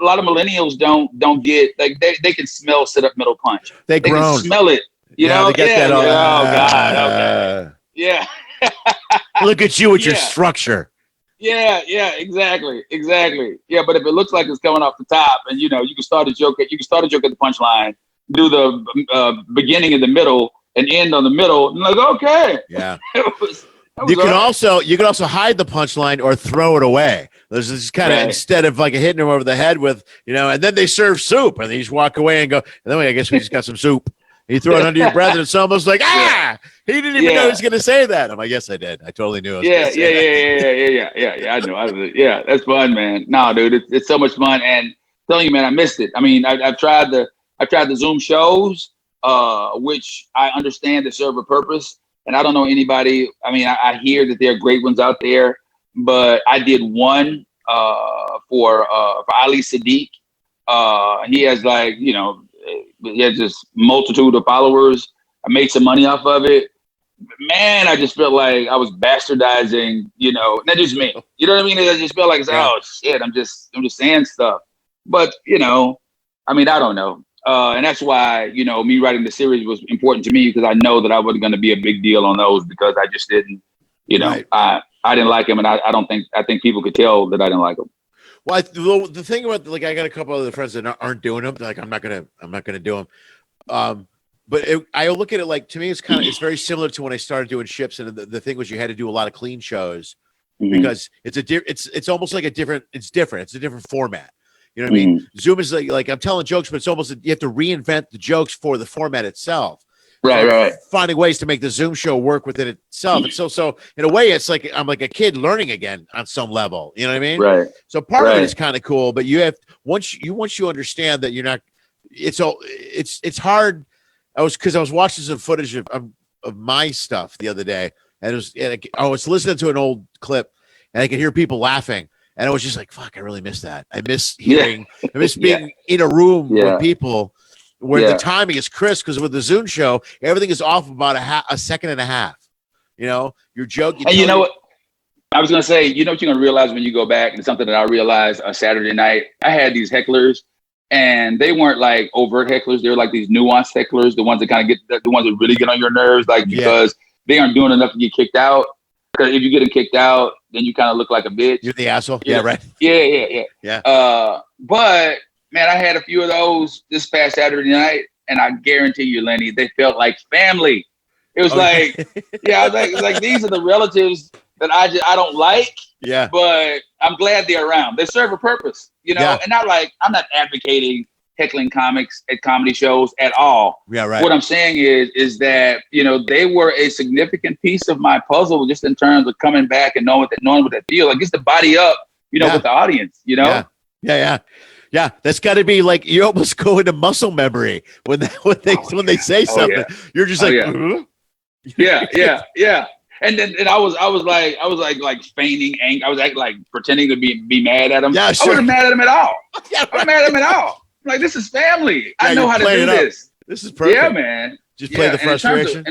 lot of millennials don't get, like they can smell sit up middle punch. They grown. Can smell it. You know? They get that all. Oh God. Okay. Yeah. Look at you with your structure. Yeah, exactly. Yeah, but if it looks like it's coming off the top, and you can start a joke at the punchline, do the beginning in the middle, and end on the middle, and like, okay. Yeah. You can also hide the punchline or throw it away. There's this kind of instead of like hitting him over the head with, and then they serve soup and then you just walk away and go, and then I guess we just got some soup. You throw it under your breath and it's almost like, he didn't even know he was going to say that. I'm like, yes, I did. I totally knew. Yeah. I know. That's fun, man. No, dude, it's so much fun. And I'm telling you, man, I missed it. I mean, I've tried the Zoom shows, which I understand to serve a purpose. And I don't know anybody. I mean, I hear that there are great ones out there, but I did one for Ali Sadiq. He has he has this multitude of followers. I made some money off of it. Man, I just felt like I was bastardizing, not just me. You know what I mean? I just felt like, oh shit, I'm just saying stuff. But I mean, I don't know. And that's why, me writing the series was important to me, because I know that I wasn't going to be a big deal on those, because I just didn't, Right. I didn't like him, and I think people could tell that I didn't like him. Well, the thing about, like, I got a couple other friends that aren't doing them. Like, I'm not gonna do them. But I look at it like, to me, it's very similar to when I started doing ships, and the thing was you had to do a lot of clean shows, because it's almost like it's different. It's a different format. You know what I mean? Zoom is like I'm telling jokes, but it's almost, you have to reinvent the jokes for the format itself. Right. Finding ways to make the Zoom show work within itself. And so in a way, it's like I'm like a kid learning again on some level. You know what I mean? Right. So part of it is kind of cool, but you have once you understand that you're not. It's hard. I was watching some footage of my stuff the other day, and I was listening to an old clip, and I could hear people laughing. And I was just like, fuck, I really miss that. I miss hearing, I miss being in a room with people where the timing is crisp, because with the Zoom show, everything is off about a second and a half. Your joke. And you know what? I was going to say, what you're going to realize when you go back, and something that I realized on Saturday night, I had these hecklers, and they weren't like overt hecklers. They were like these nuanced hecklers, the ones that kind of the ones that really get on your nerves, like, because they aren't doing enough to get kicked out. Because if you get kicked out, then you kind of look like a bitch. You're the asshole. Yeah, right. Yeah. But man, I had a few of those this past Saturday night, and I guarantee you, Lenny, they felt like family. It was I was like, these are the relatives that I don't like. Yeah. But I'm glad they're around. They serve a purpose, and I'm not advocating heckling comics at comedy shows at all. Yeah, right. What I'm saying is that, they were a significant piece of my puzzle, just in terms of coming back and knowing what that feels like, just to body up, with the audience, Yeah. That's got to be like, you almost go into muscle memory when they say something. You're just like, yeah. And then I was like feigning anger. I was acting like pretending to be mad at him. Yeah, sure. I wasn't mad at him at all. Yeah, right. I wasn't mad at him at all. Like, this is family. I know how to do this. This is perfect. Yeah, man. Just play the frustration.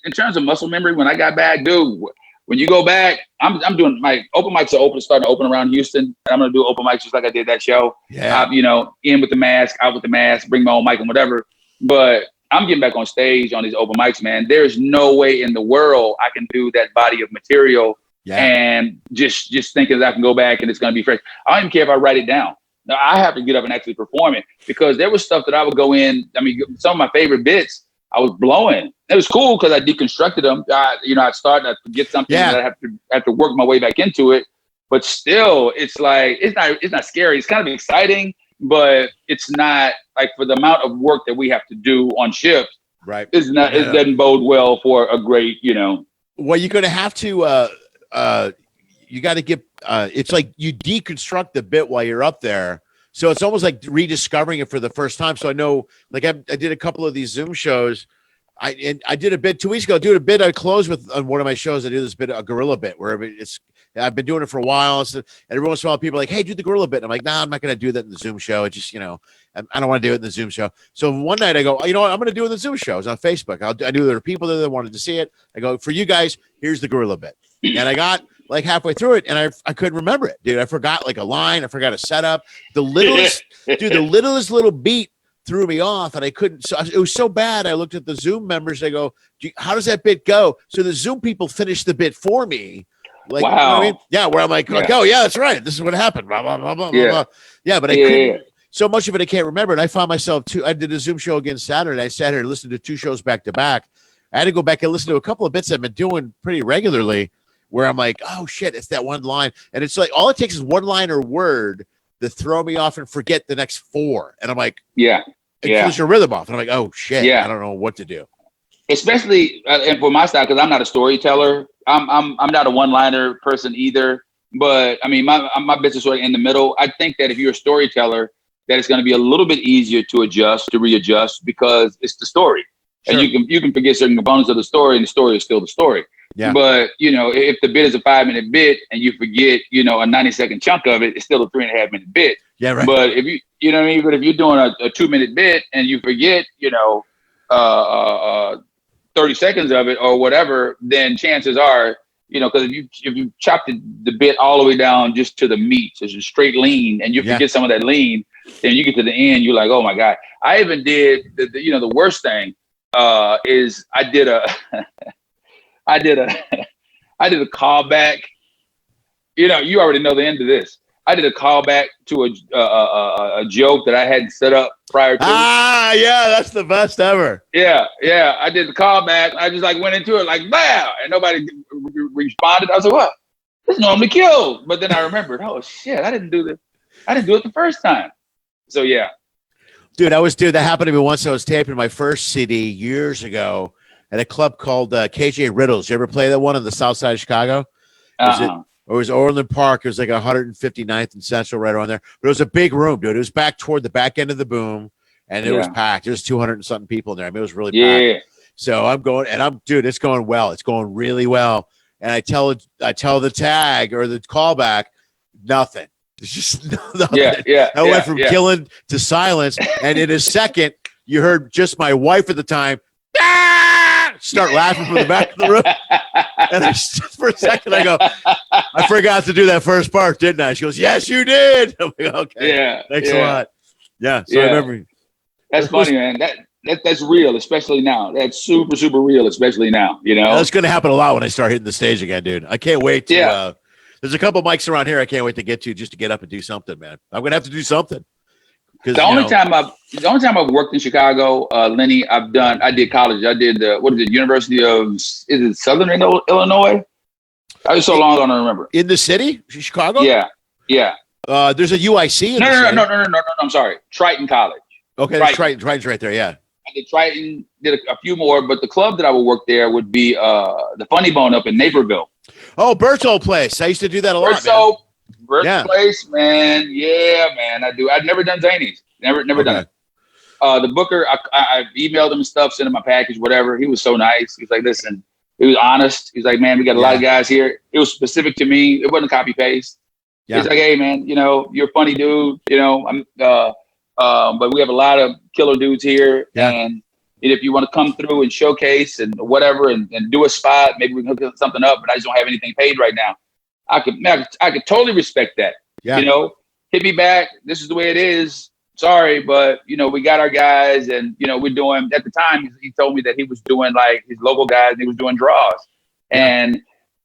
In terms of muscle memory, when I got back, dude, when you go back, I'm doing my open mics are starting to open around Houston. And I'm going to do open mics just like I did that show. Yeah. In with the mask, out with the mask, bring my own mic and whatever. But I'm getting back on stage on these open mics, man. There's no way in the world I can do that body of material and just thinking that I can go back and it's going to be fresh. I don't even care if I write it down. Now, I have to get up and actually perform it, because there was stuff that I would go in. I mean, some of my favorite bits, I was blowing. It was cool because I deconstructed them. I'd start and I'd forget something, and I have to work my way back into it. But still, it's like, it's not scary. It's kind of exciting, but it's not like, for the amount of work that we have to do on ships. Right. It doesn't bode well for a great, Well, you're going to have to, you got to get, it's like you deconstruct the bit while you're up there. So it's almost like rediscovering it for the first time. So I know, like, I did a couple of these Zoom shows. I did a bit 2 weeks ago. I closed with, on one of my shows, I do this bit, a gorilla bit, where I've been doing it for a while. So, and every once in a while, people are like, hey, do the gorilla bit. And I'm like, nah, I'm not going to do that in the Zoom show. It just, I don't want to do it in the Zoom show. So one night I go, you know what? I'm going to do it in the Zoom show. It's on Facebook. I knew there were people there that wanted to see it. I go, for you guys, here's the gorilla bit. And I got like halfway through it, and I couldn't remember it, dude. I forgot like a line. I forgot a setup. The littlest little beat threw me off, and I couldn't. So it was so bad. I looked at the Zoom members. I go, how does that bit go? So the Zoom people finished the bit for me. Like, wow. You know what I mean? Yeah, where I'm like, oh yeah, that's right. This is what happened. Blah blah blah blah blah. Yeah, but I couldn't. So much of it I can't remember. And I found myself I did a Zoom show again Saturday. I sat here and listened to 2 shows back to back. I had to go back and listen to a couple of bits I've been doing pretty regularly, where I'm like, oh shit, it's that one line. And it's like, all it takes is one line or word to throw me off and forget the next 4. And I'm like, it throws your rhythm off. And I'm like, oh shit, I don't know what to do. Especially and for my style, because I'm not a storyteller. I'm not a one-liner person either. But I mean, my bits are sort of in the middle. I think that if you're a storyteller, that it's going to be a little bit easier to readjust because it's the story. Sure. And you can forget certain components of the story, and the story is still the story. Yeah. But, if the bit is a 5-minute bit and you forget, a 90-second chunk of it, it's still a 3.5-minute bit. Yeah, right. But if you know what I mean? But if you're doing a 2-minute bit and you forget, 30 seconds of it or whatever, then chances are, because if you chop the bit all the way down just to the meat, so it's a straight lean, and you forget some of that lean, then you get to the end, you're like, oh my God. I even did the worst thing is I did a callback. You already know the end of this. I did a callback to a joke that I hadn't set up prior to. Yeah, that's the best ever. Yeah. I did the callback. I just went into it like, wow, and nobody responded. I was like, what? This normally kills. But then I remembered, oh shit, I didn't do it the first time. So yeah. Dude, that happened to me once. I was taping my first CD years ago at a club called KJ Riddles. You ever play that one on the south side of Chicago? It was Orland Park. It was like 159th and Central, right around there. But it was a big room, dude. It was back toward the back end of the boom, and it was packed. There's 200 and something people in there. I mean, it was really packed. So I'm going, and dude, it's going well. It's going really well. And I tell the tag or the callback, nothing. It's just nothing. I went from killing to silence, and in a second, you heard just my wife at the time start laughing from the back of the room. And for a second, I go, I forgot to do that first part, didn't I? She goes, yes, you did. I'm like, okay. Thanks a lot. Yeah. So I remember. That's funny, man. That's real, especially now. That's super, super real, especially now, That's going to happen a lot when I start hitting the stage again, dude. I can't wait to, there's a couple mics around here I can't wait to get to just to get up and do something, man. I'm going to have to do something. The only time I've worked in Chicago, Lenny, I did college. I did University of Southern Illinois? I was so long ago, I don't remember. In the city, Chicago? Yeah. There's a UIC in the city. No. I'm sorry. Triton College. Okay, Triton's right there. Yeah. I did Triton, did a few more, but the club that I would work there would be the Funny Bone up in Naperville. Oh, Bert's old place. I used to do that a lot. Bert's place, man. Yeah, man. I've never done Zany's. Never done it. The booker, I emailed him and stuff, sent him my package, whatever. He was so nice. He was like, listen, he was honest. He's like, man, we got a lot of guys here. It was specific to me. It wasn't copy paste. Yeah. He's like, hey, man, you're a funny dude. But we have a lot of killer dudes here. Yeah. And if you want to come through and showcase and whatever and do a spot, maybe we can hook something up, but I just don't have anything paid right now. I could totally respect that. Yeah. Hit me back. This is the way it is. Sorry, but we got our guys, and we're doing. At the time, he told me that he was doing like his local guys, and he was doing draws. Yeah.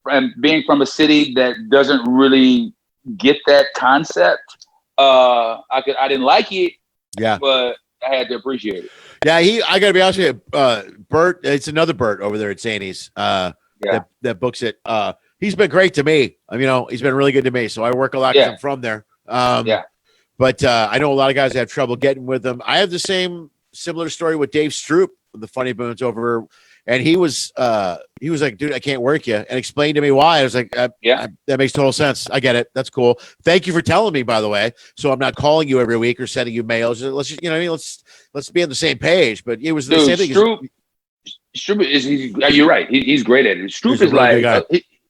And being from a city that doesn't really get that concept, I didn't like it. Yeah, but I had to appreciate it. Yeah, I got to be honest with you, Bert. It's another Bert over there at Zany's. That books it. He's been great to me. He's been really good to me. So I work a lot because I'm from there. But I know a lot of guys have trouble getting with them. I have the similar story with Dave Stroop, the Funny Bones over, and he was like, dude, I can't work you, and explained to me why. I was like, that makes total sense. I get it. That's cool. Thank you for telling me, by the way. So I'm not calling you every week or sending you mails. Let's just, let's be on the same page. But it was the same thing. Stroop is, you're right. He's great at it. Stroop is like,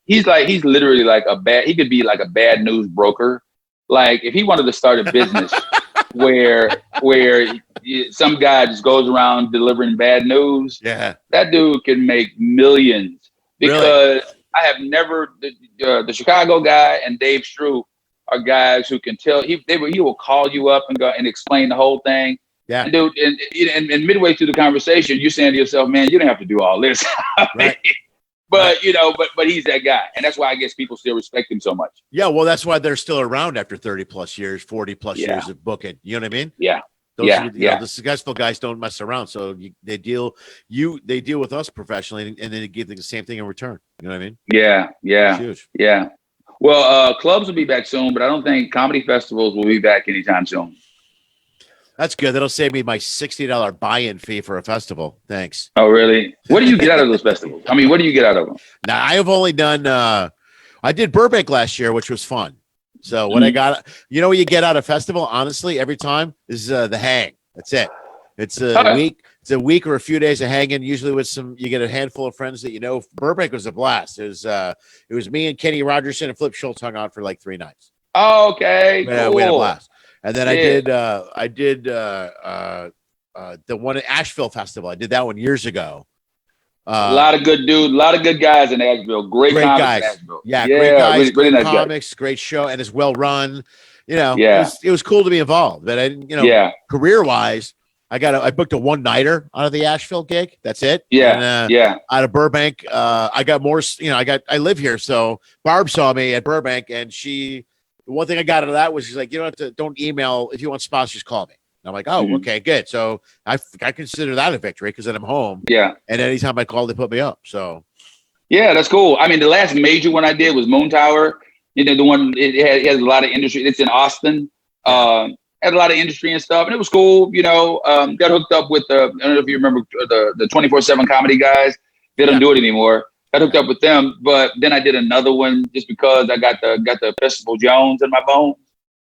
he's literally like he could be like a bad news broker. Like if he wanted to start a business where some guy just goes around delivering bad news, that dude can make millions. Because really? I have never the Chicago guy and Dave Stroop are guys who can tell. He will call you up and go and explain the whole thing. Yeah, and dude, and midway through the conversation, you're saying to yourself, "Man, you don't have to do all this." Right. But but he's that guy, and that's why I guess people still respect him so much. Yeah, well, that's why they're still around after 30 plus years, 40 plus years of booking. You know what I mean? Yeah, the successful guys don't mess around, so they deal with us professionally, and then they give the same thing in return. You know what I mean? Yeah, huge. Yeah. Well, clubs will be back soon, but I don't think comedy festivals will be back anytime soon. That's good. That'll save me my $60 buy-in fee for a festival. Thanks. Oh, really? What do you get out of those festivals? I mean, what do you get out of them? Now, I have only done I did Burbank last year, which was fun. So what I got, what you get out of festival, honestly, every time is the hang. That's it. It's a week. It's a week or a few days of hanging. Usually with you get a handful of friends that you know. Burbank was a blast. It was me and Kenny Rogerson and Flip Schultz hung out for like 3 nights. Okay, Yeah, cool. we had a blast. And then I did the one at Asheville Festival. I did that one years ago. A lot of good dudes, a lot of good guys in Asheville. Great comics guys. in Asheville. Yeah, great guys, really, great really nice comics, great show, and it's well run. Yeah. It was cool to be involved. But I didn't, career wise, I booked a one nighter out of the Asheville gig. That's it. Yeah, and, out of Burbank, I got more. I live here, so Barb saw me at Burbank, and the one thing I got out of that was she's like, don't email if you want spots, just call me. And I'm like, oh, okay, good. So I consider that a victory because then I'm home. Yeah. And anytime I call, they put me up. So. Yeah, that's cool. I mean, the last major one I did was Moon Tower. The one it has a lot of industry. It's in Austin. Had a lot of industry and stuff, and it was cool. Got hooked up with I don't know if you remember the 24/7 comedy guys. They don't do it anymore. Got hooked up with them, but then I did another one just because I got the Festival Jones in my bones,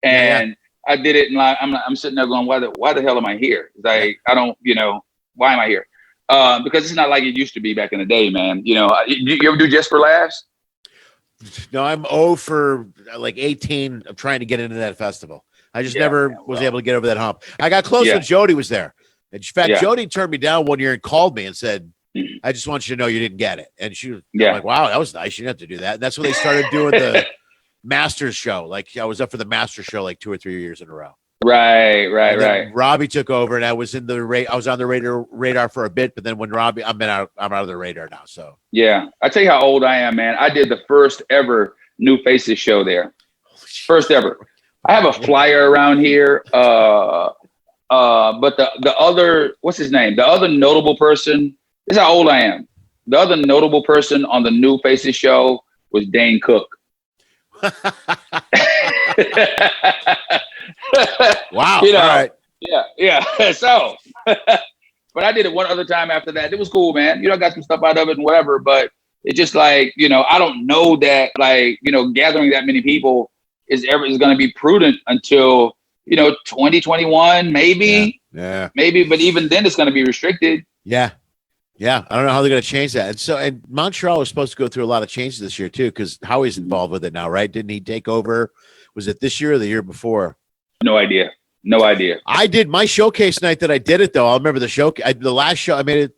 and I did it, and I'm sitting there going, why the hell am I here? Like I don't, why am I here? Because it's not like it used to be back in the day, man. You ever do Just for Laughs? No, I'm 0 for like 18 of trying to get into that festival. I just never was able to get over that hump. I got close when Jody was there. In fact, Jody turned me down one year and called me and said, I just want you to know you didn't get it. And she was like, wow, that was nice. You didn't have to do that. And that's when they started doing the Masters show. Like I was up for the Masters show like 2 or 3 years in a row. Right. Robbie took over, and I was on the radar for a bit, but then when Robbie, I'm out of the radar now. So I tell you how old I am, man. I did the first ever New Faces show there. First ever. I have a flyer around here. But the other, what's his name? The other notable person. This is how old I am. The other notable person on the New Faces show was Dane Cook. Wow. All right. Yeah. So, but I did it one other time after that. It was cool, man. I got some stuff out of it and whatever, but it's just like, I don't know that like, gathering that many people is going to be prudent until, 2021, maybe. Yeah. Maybe, but even then it's going to be restricted. Yeah. Yeah. I don't know how they're going to change that. And Montreal was supposed to go through a lot of changes this year too, because Howie's involved with it now, right? Didn't he take over? Was it this year or the year before? No idea. I did my showcase night that I did it though. I'll remember the last show I made it.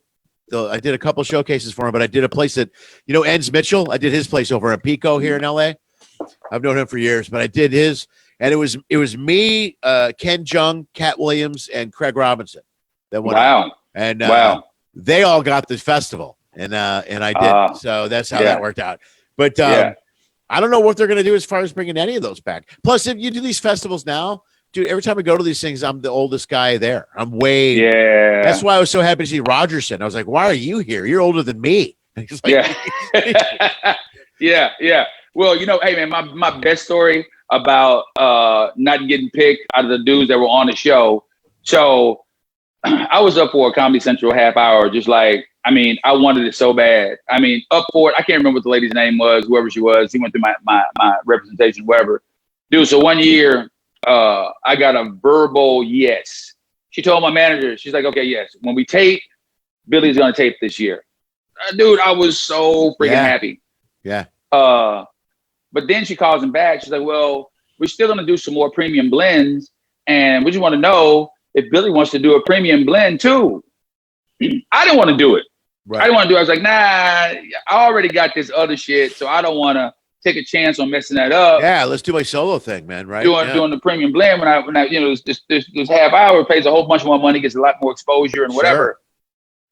I did a couple showcases for him, but I did a place that, Enz Mitchell. I did his place over in Pico here in LA. I've known him for years, but I did his, and it was me, Ken Jung, Cat Williams, and Craig Robinson. That went out. And they all got the festival, and I did. So that's how that worked out. But I don't know what they're going to do as far as bringing any of those back. Plus, if you do these festivals now, dude, every time we go to these things, I'm the oldest guy there. I'm way. Yeah. That's why I was so happy to see Rogerson. I was like, why are you here? You're older than me. He's like, yeah. Well, hey, man, my best story about not getting picked out of the dudes that were on the show. So I was up for a Comedy Central half hour, just like, I wanted it so bad. Up for it. I can't remember what the lady's name was, whoever she was. He went through my representation, whatever. Dude, so one year, I got a verbal yes. She told my manager, she's like, okay, yes. When we tape, Billy's going to tape this year. Dude, I was so freaking happy. Yeah. But then she calls him back. She's like, well, we're still going to do some more premium blends. And we just want to know if Billy wants to do a premium blend too. I didn't want to do it. Right. I didn't want to do it. I was like, nah, I already got this other shit. So I don't want to take a chance on messing that up. Yeah, let's do my solo thing, man. Right? Doing the premium blend when I this half hour pays a whole bunch more money, gets a lot more exposure and whatever. Sure.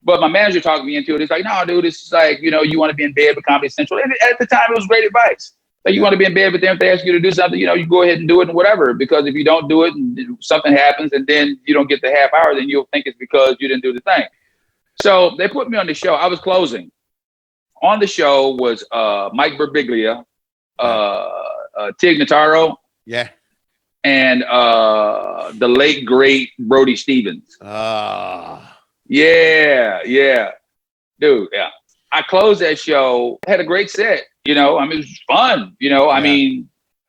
But my manager talked me into it. It's like, no, dude, it's like, you want to be in bed with Comedy Central. And at the time, it was great advice. Like, you want to be in bed with them, if they ask you to do something, you go ahead and do it and whatever. Because if you don't do it and something happens and then you don't get the half hour, then you'll think it's because you didn't do the thing. So they put me on the show. I was closing. On the show was Mike Birbiglia, Tig Notaro. Yeah. And the late, great Brody Stevens. Yeah. Dude, yeah. I closed that show, had a great set, it was fun,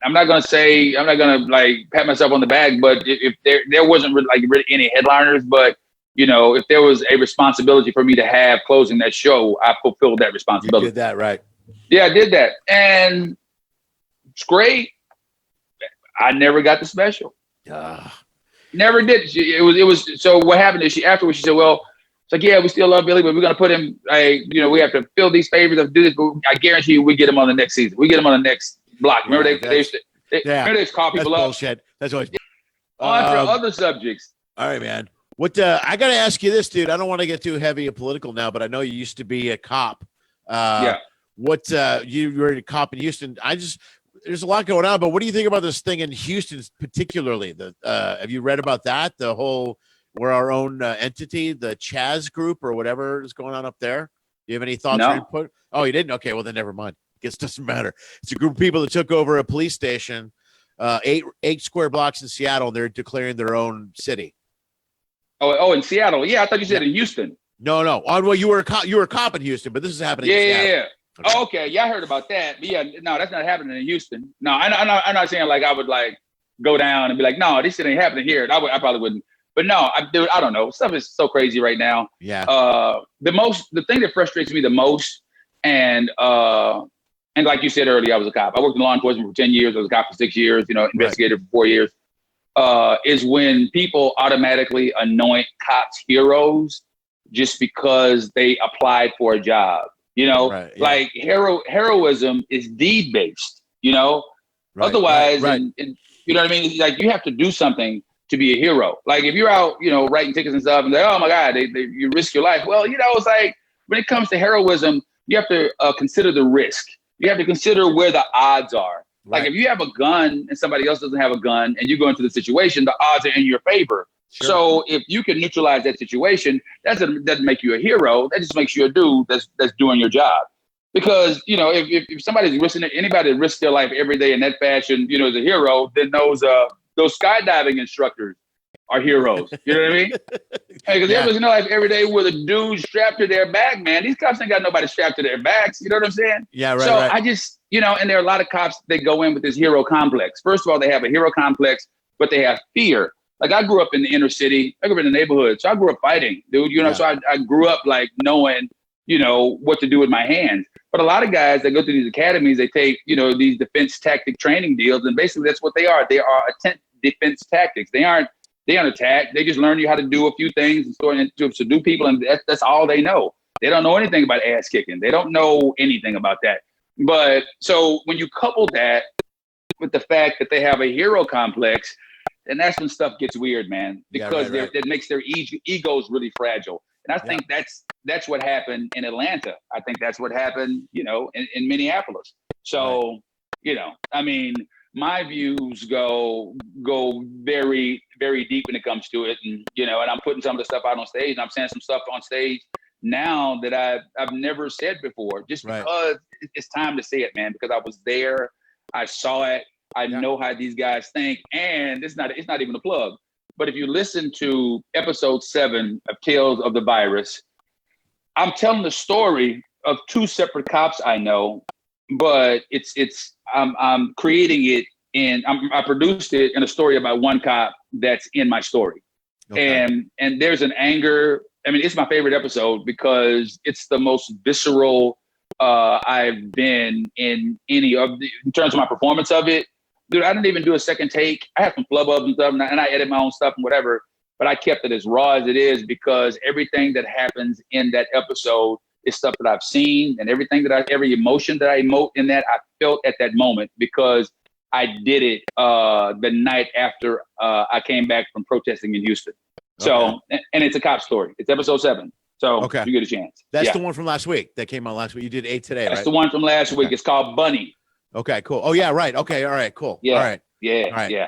I'm not gonna like pat myself on the back, but if there wasn't really any headliners, but if there was a responsibility for me to have closing that show, I fulfilled that responsibility. You did that right. Yeah, I did that, and it's great. I never got the special. Never did. It was. So what happened is afterwards she said, "Well, it's like, yeah, we still love Billy, but we're gonna put him. We have to fill these favors of do this. But I guarantee you, we get him on the next season. We get him on the next block. Remember they used to call people That's up. bullshit. That's always On to other subjects. All right, man. What I got to ask you this, dude. I don't want to get too heavy and political now, but I know you used to be a cop. Yeah. What you were a cop in Houston? There's a lot going on, but what do you think about this thing in Houston, particularly? Have you read about that? The whole we're our own entity, the Chaz group or whatever is going on up there. Do you have any thoughts or input? Oh, you didn't? Okay, well then never mind. Guess it doesn't matter. It's a group of people that took over a police station, 8 square blocks in Seattle. They're declaring their own city. Oh, in Seattle. Yeah, I thought you said in Houston. No. Well, you were a cop in Houston, but this is happening. in Seattle. Yeah. Okay. Oh, okay. Yeah, I heard about that. But yeah, no, that's not happening in Houston. No, I'm not saying like I would like go down and be like, no, this shit ain't happening here. I probably wouldn't. But no, dude, I don't know. Stuff is so crazy right now. Yeah. The thing that frustrates me the most, and like you said earlier, I was a cop. I worked in law enforcement for 10 years. I was a cop for 6 years. Investigator for 4 years. Is when people automatically anoint cops heroes just because they applied for a job. Right, yeah. Like heroism is deed based. Right, otherwise, right. And you know what I mean. Like you have to do something to be a hero. Like if you're out, writing tickets and stuff, and like, oh my God, you risk your life. Well, it's like when it comes to heroism, you have to consider the risk. You have to consider where the odds are. Right. Like if you have a gun and somebody else doesn't have a gun and you go into the situation, the odds are in your favor. Sure. So if you can neutralize that situation, that doesn't make you a hero. That just makes you a dude that's doing your job. Because, if somebody's risking it, anybody that risks their life every day in that fashion, is a hero, then those skydiving instructors are heroes. You know what I mean? Because they're risking their life every day with a dude strapped to their back, man. These cops ain't got nobody strapped to their backs. You know what I'm saying? Yeah, right. So right. I just, and there are a lot of cops that go in with this hero complex. First of all, they have a hero complex, but they have fear. Like I grew up in the inner city. I grew up in the neighborhood. So I grew up fighting, dude. So I grew up like knowing, what to do with my hands. But a lot of guys that go through these academies, they take, these defense tactic training deals. And basically that's what they are. They are defense tactics. They aren't attack. They just learn you how to do a few things and to subdue people. And that's all they know. They don't know anything about ass kicking. They don't know anything about that. But so when you couple that with the fact that they have a hero complex, and that's when stuff gets weird, man, because that makes their egos really fragile. And I think that's what happened in Atlanta. I think that's what happened, in Minneapolis. So, I mean, my views go very, very deep when it comes to it. And, and I'm putting some of the stuff out on stage, and I'm saying some stuff on stage now that I've never said before, just because it's time to say it, man, because I was there, I saw it. I know how these guys think, and it's not even a plug. But if you listen to episode 7 of Tales of the Virus, I'm telling the story of 2 separate cops I know, but I'm creating it and I produced it in a story about one cop that's in my story. Okay. And there's an anger. I mean, it's my favorite episode because it's the most visceral I've been in in terms of my performance of it. Dude, I didn't even do a second take. I have some flub ups and stuff, and I edit my own stuff and whatever, but I kept it as raw as it is because everything that happens in that episode is stuff that I've seen, and every emotion that I emote in that, I felt at that moment because I did it the night after I came back from protesting in Houston. So, and it's a cop story. It's episode 7. So you get a chance. That's the one from last week that came out last week. You did 8 today, That's the one from last week. It's called Bunny. Okay, cool. Oh, yeah, right. Okay, all right, cool. Yeah. All right. Yeah. All right. Yeah.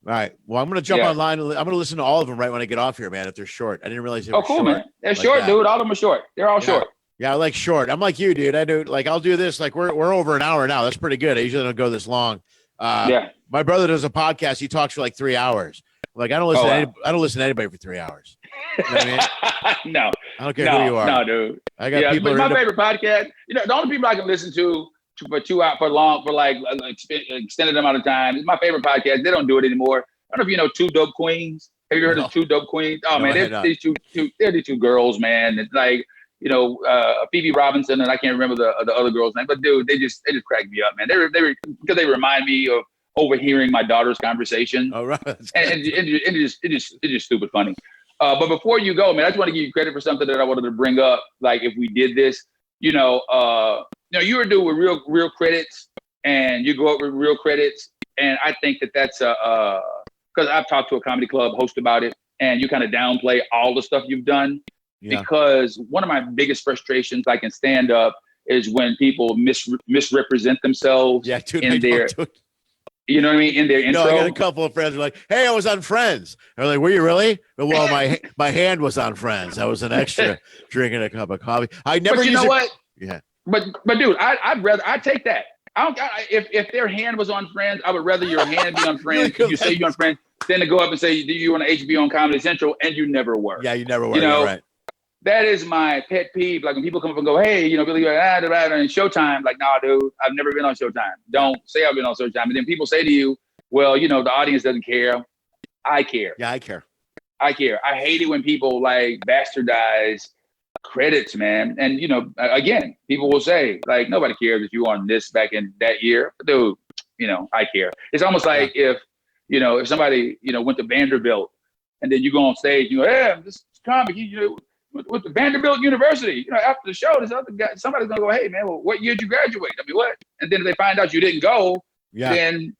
All right. Well, I'm going to jump online. I'm going to listen to all of them right when I get off here, man, if they're short. I didn't realize they were cool, short. Man. They're short, dude. All of them are short. They're all short. Yeah, I like short. I'm like you, dude. I do I'll do this. Like we're over an hour now. That's pretty good. I usually don't go this long. My brother does a podcast. He talks for like 3 hours. Like I don't listen to anybody for 3 hours. You know what I mean? No. I don't care who you are. No, dude. I got people. But my favorite podcast. The only people I can listen to like extended amount of time. It's my favorite podcast. They don't do it anymore. I don't know if you know Two Dope Queens. Have you heard of Two Dope Queens? Oh man, they're these two girls, man. It's like, Phoebe Robinson, and I can't remember the other girl's name, but dude, they just crack me up, man. They were because they remind me of overhearing my daughter's conversation. Oh, right. And it's just stupid funny. But before you go, man, I just want to give you credit for something that I wanted to bring up. Like if we did this, you were doing with real credits, and you go up with real credits, and I think that's because I've talked to a comedy club host about it, and you kind of downplay all the stuff you've done. Yeah. Because one of my biggest frustrations, like in stand up, is when people misrepresent themselves in their. You know what I mean? In their intro. I got a couple of friends who are like, "Hey, I was on Friends." They're like, "Were you really?" Well, my hand was on Friends. I was an extra drinking a cup of coffee. I never. But you know what? Yeah. But dude, I'd take that. If their hand was on Friends, I would rather your hand be on Friends. You say you're on Friends, than to go up and say you want to HBO on Comedy Central, and you never were. Yeah, you never were. Right. That is my pet peeve. Like when people come up and go, "Hey, Billy, you're on Showtime." Like, nah, dude, I've never been on Showtime. Don't say I've been on Showtime. And then people say to you, "Well, the audience doesn't care." I care. Yeah, I care. I hate it when people like bastardize credits, man. And again, people will say like, "Nobody cares if you were on this back in that year." Dude, I care. It's almost like if somebody went to Vanderbilt, and then you go on stage, you go, "Hey, this is comic, with the Vanderbilt University." After the show, this other guy, somebody's gonna go, "Hey man, well, what year did you graduate?" I mean, what? And then if they find out you didn't go, then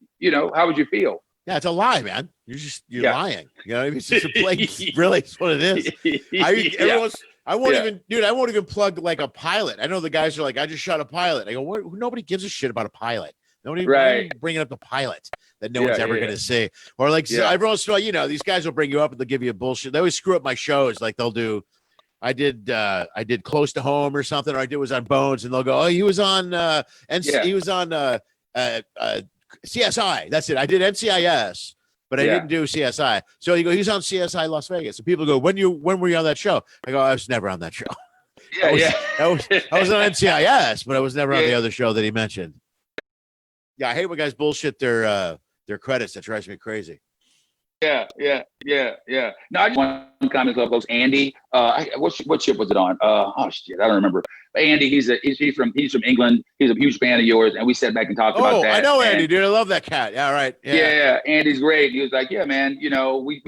how would you feel? Yeah, it's a lie, man. You're lying. It's just a play. Really, it's what it is. I won't even plug like a pilot. I know the guys are like, "I just shot a pilot." I go, nobody gives a shit about a pilot. Nobody bringing up the pilot that no one's ever going to see. Or like every once in a while, these guys will bring you up and they'll give you a bullshit. They always screw up my shows. Like they'll do. I did Close to Home or something, or I was on Bones, and they'll go, "Oh, he was on he was on CSI." That's it. I did NCIS, but I didn't do CSI. So you go, "He's on CSI Las Vegas." And people go, "When were you on that show?" I go, "I was never on that show." I was on NCIS, but I was never on the other show that he mentioned. Yeah, I hate when guys bullshit their credits. That drives me crazy. Yeah. No, I just want comedy club goes Andy. What ship was it on? Oh shit, I don't remember. But Andy, he's from England. He's a huge fan of yours, and we sat back and talked about that. I know Andy, dude. I love that cat. Yeah, right. Yeah, Andy's great. He was like, "Yeah, man. We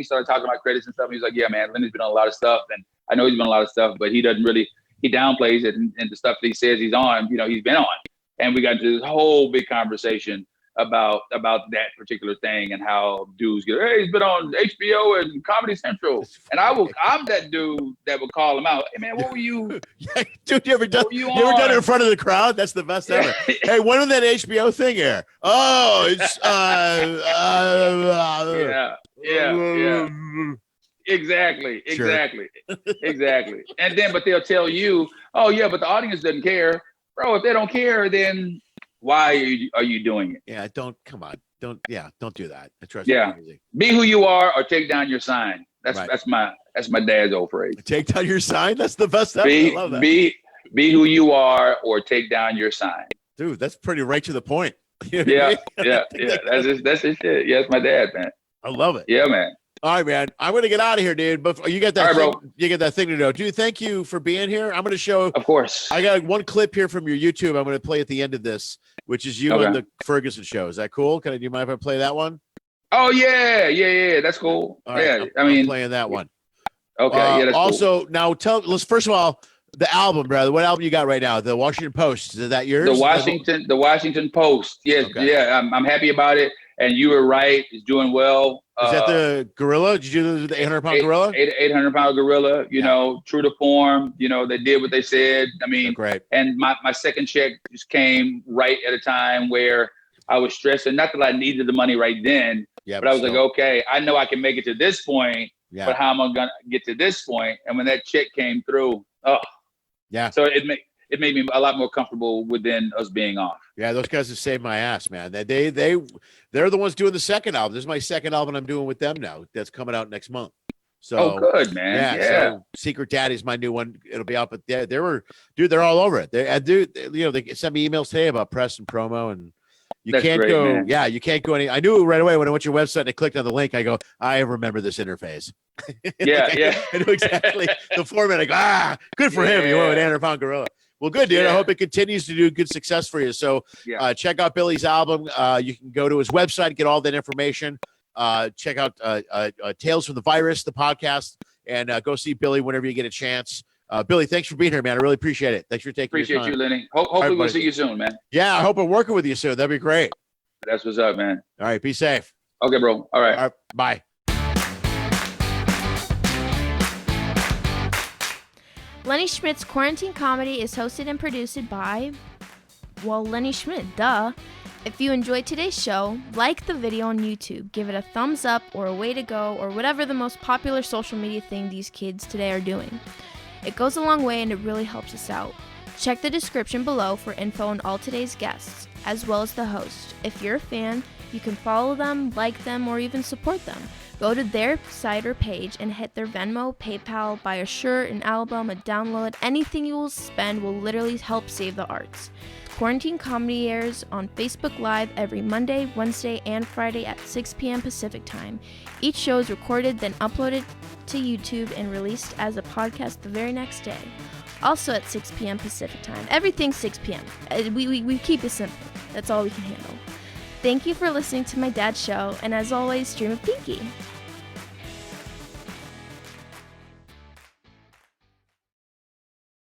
started talking about credits and stuff." And he was like, "Yeah, man. Lenny's been on a lot of stuff, and I know he's been on a lot of stuff, but he downplays it, and the stuff that he says he's on. He's been on." And we got into this whole big conversation about that particular thing and how dudes go, "Hey, he's been on HBO and Comedy Central," and I'm that dude that would call him out. "Hey man, what were you?" Dude, you ever done it in front of the crowd? That's the best ever. "Hey, when did that HBO thing air?" "Oh, it's yeah. Exactly. And then, but they'll tell you, "Oh yeah, but the audience doesn't care." Bro, if they don't care, then why are you doing it? Yeah, don't do that. I trust you. Be who you are or take down your sign. That's my dad's old phrase. Take down your sign? That's the best ever. I love that. Be who you are or take down your sign. Dude, that's pretty right to the point. Yeah. That's his shit. Yeah, it's my dad, man. I love it. Yeah, man. All right, man. I'm gonna get out of here, dude. But you got that. All right, bro. You get that thing to do. Dude, thank you for being here. I'm gonna show. Of course. I got one clip here from your YouTube. I'm gonna play at the end of this, which is you on the Ferguson show. Is that cool? Do you mind if I play that one? Oh yeah. That's cool. All right, I'm playing that one. Okay. Yeah. That's also, cool. now let's first of all, the album, brother. What album you got right now? The Washington Post. Is that yours? The Washington Post. Yes. Okay. Yeah. I'm happy about it. And you were right. It's doing well. Is that the gorilla? Did you do the 800-pound gorilla? 800-pound gorilla. True to form. They did what they said. I mean, great. And my second check just came right at a time where I was stressing. Not that I needed the money right then, but I was like, okay, I know I can make it to this point, but how am I gonna get to this point? And when that check came through, so it made me a lot more comfortable within us being off. Yeah, those guys have saved my ass, man. They're the ones doing the second album. This is my second album I'm doing with them now. That's coming out next month. So Oh, good, man. Yeah. So Secret Daddy is my new one. It'll be out, but they're all over it. They sent me emails today about press and promo, and you That's can't great, go. man. Yeah, you can't go any. I knew right away when I went to your website and I clicked on the link. I go, I remember this interface. Yeah. I knew exactly the format. I go, good for him. You went with 800-pound gorilla. Well, good, dude. I hope it continues to do good success for you. So check out Billy's album. You can go to his website, get all that information. Check out Tales from the Virus, the podcast, and go see Billy whenever you get a chance. Billy, thanks for being here, man. I really appreciate it. Thanks for taking your time. Appreciate you, Lenny. Hopefully we'll see you soon, man. Yeah, I hope I'm working with you soon. That'd be great. That's what's up, man. All right, be safe. Okay, bro. All right. Bye. Lenny Schmidts Quarantine Comedy is hosted and produced by, Lenny Schmidt, duh. If you enjoyed today's show, like the video on YouTube, give it a thumbs up or a way to go or whatever the most popular social media thing these kids today are doing. It goes a long way and it really helps us out. Check the description below for info on all today's guests, as well as the host. If you're a fan, you can follow them, like them, or even support them. Go to their site or page and hit their Venmo, PayPal, buy a shirt, an album, a download. Anything you will spend will literally help save the arts. Quarantine Comedy airs on Facebook Live every Monday, Wednesday, and Friday at 6 p.m. Pacific Time. Each show is recorded, then uploaded to YouTube and released as a podcast the very next day. Also at 6 p.m. Pacific Time. Everything's 6 p.m. We keep it simple. That's all we can handle. Thank you for listening to my dad's show, and as always, dream of Pinky.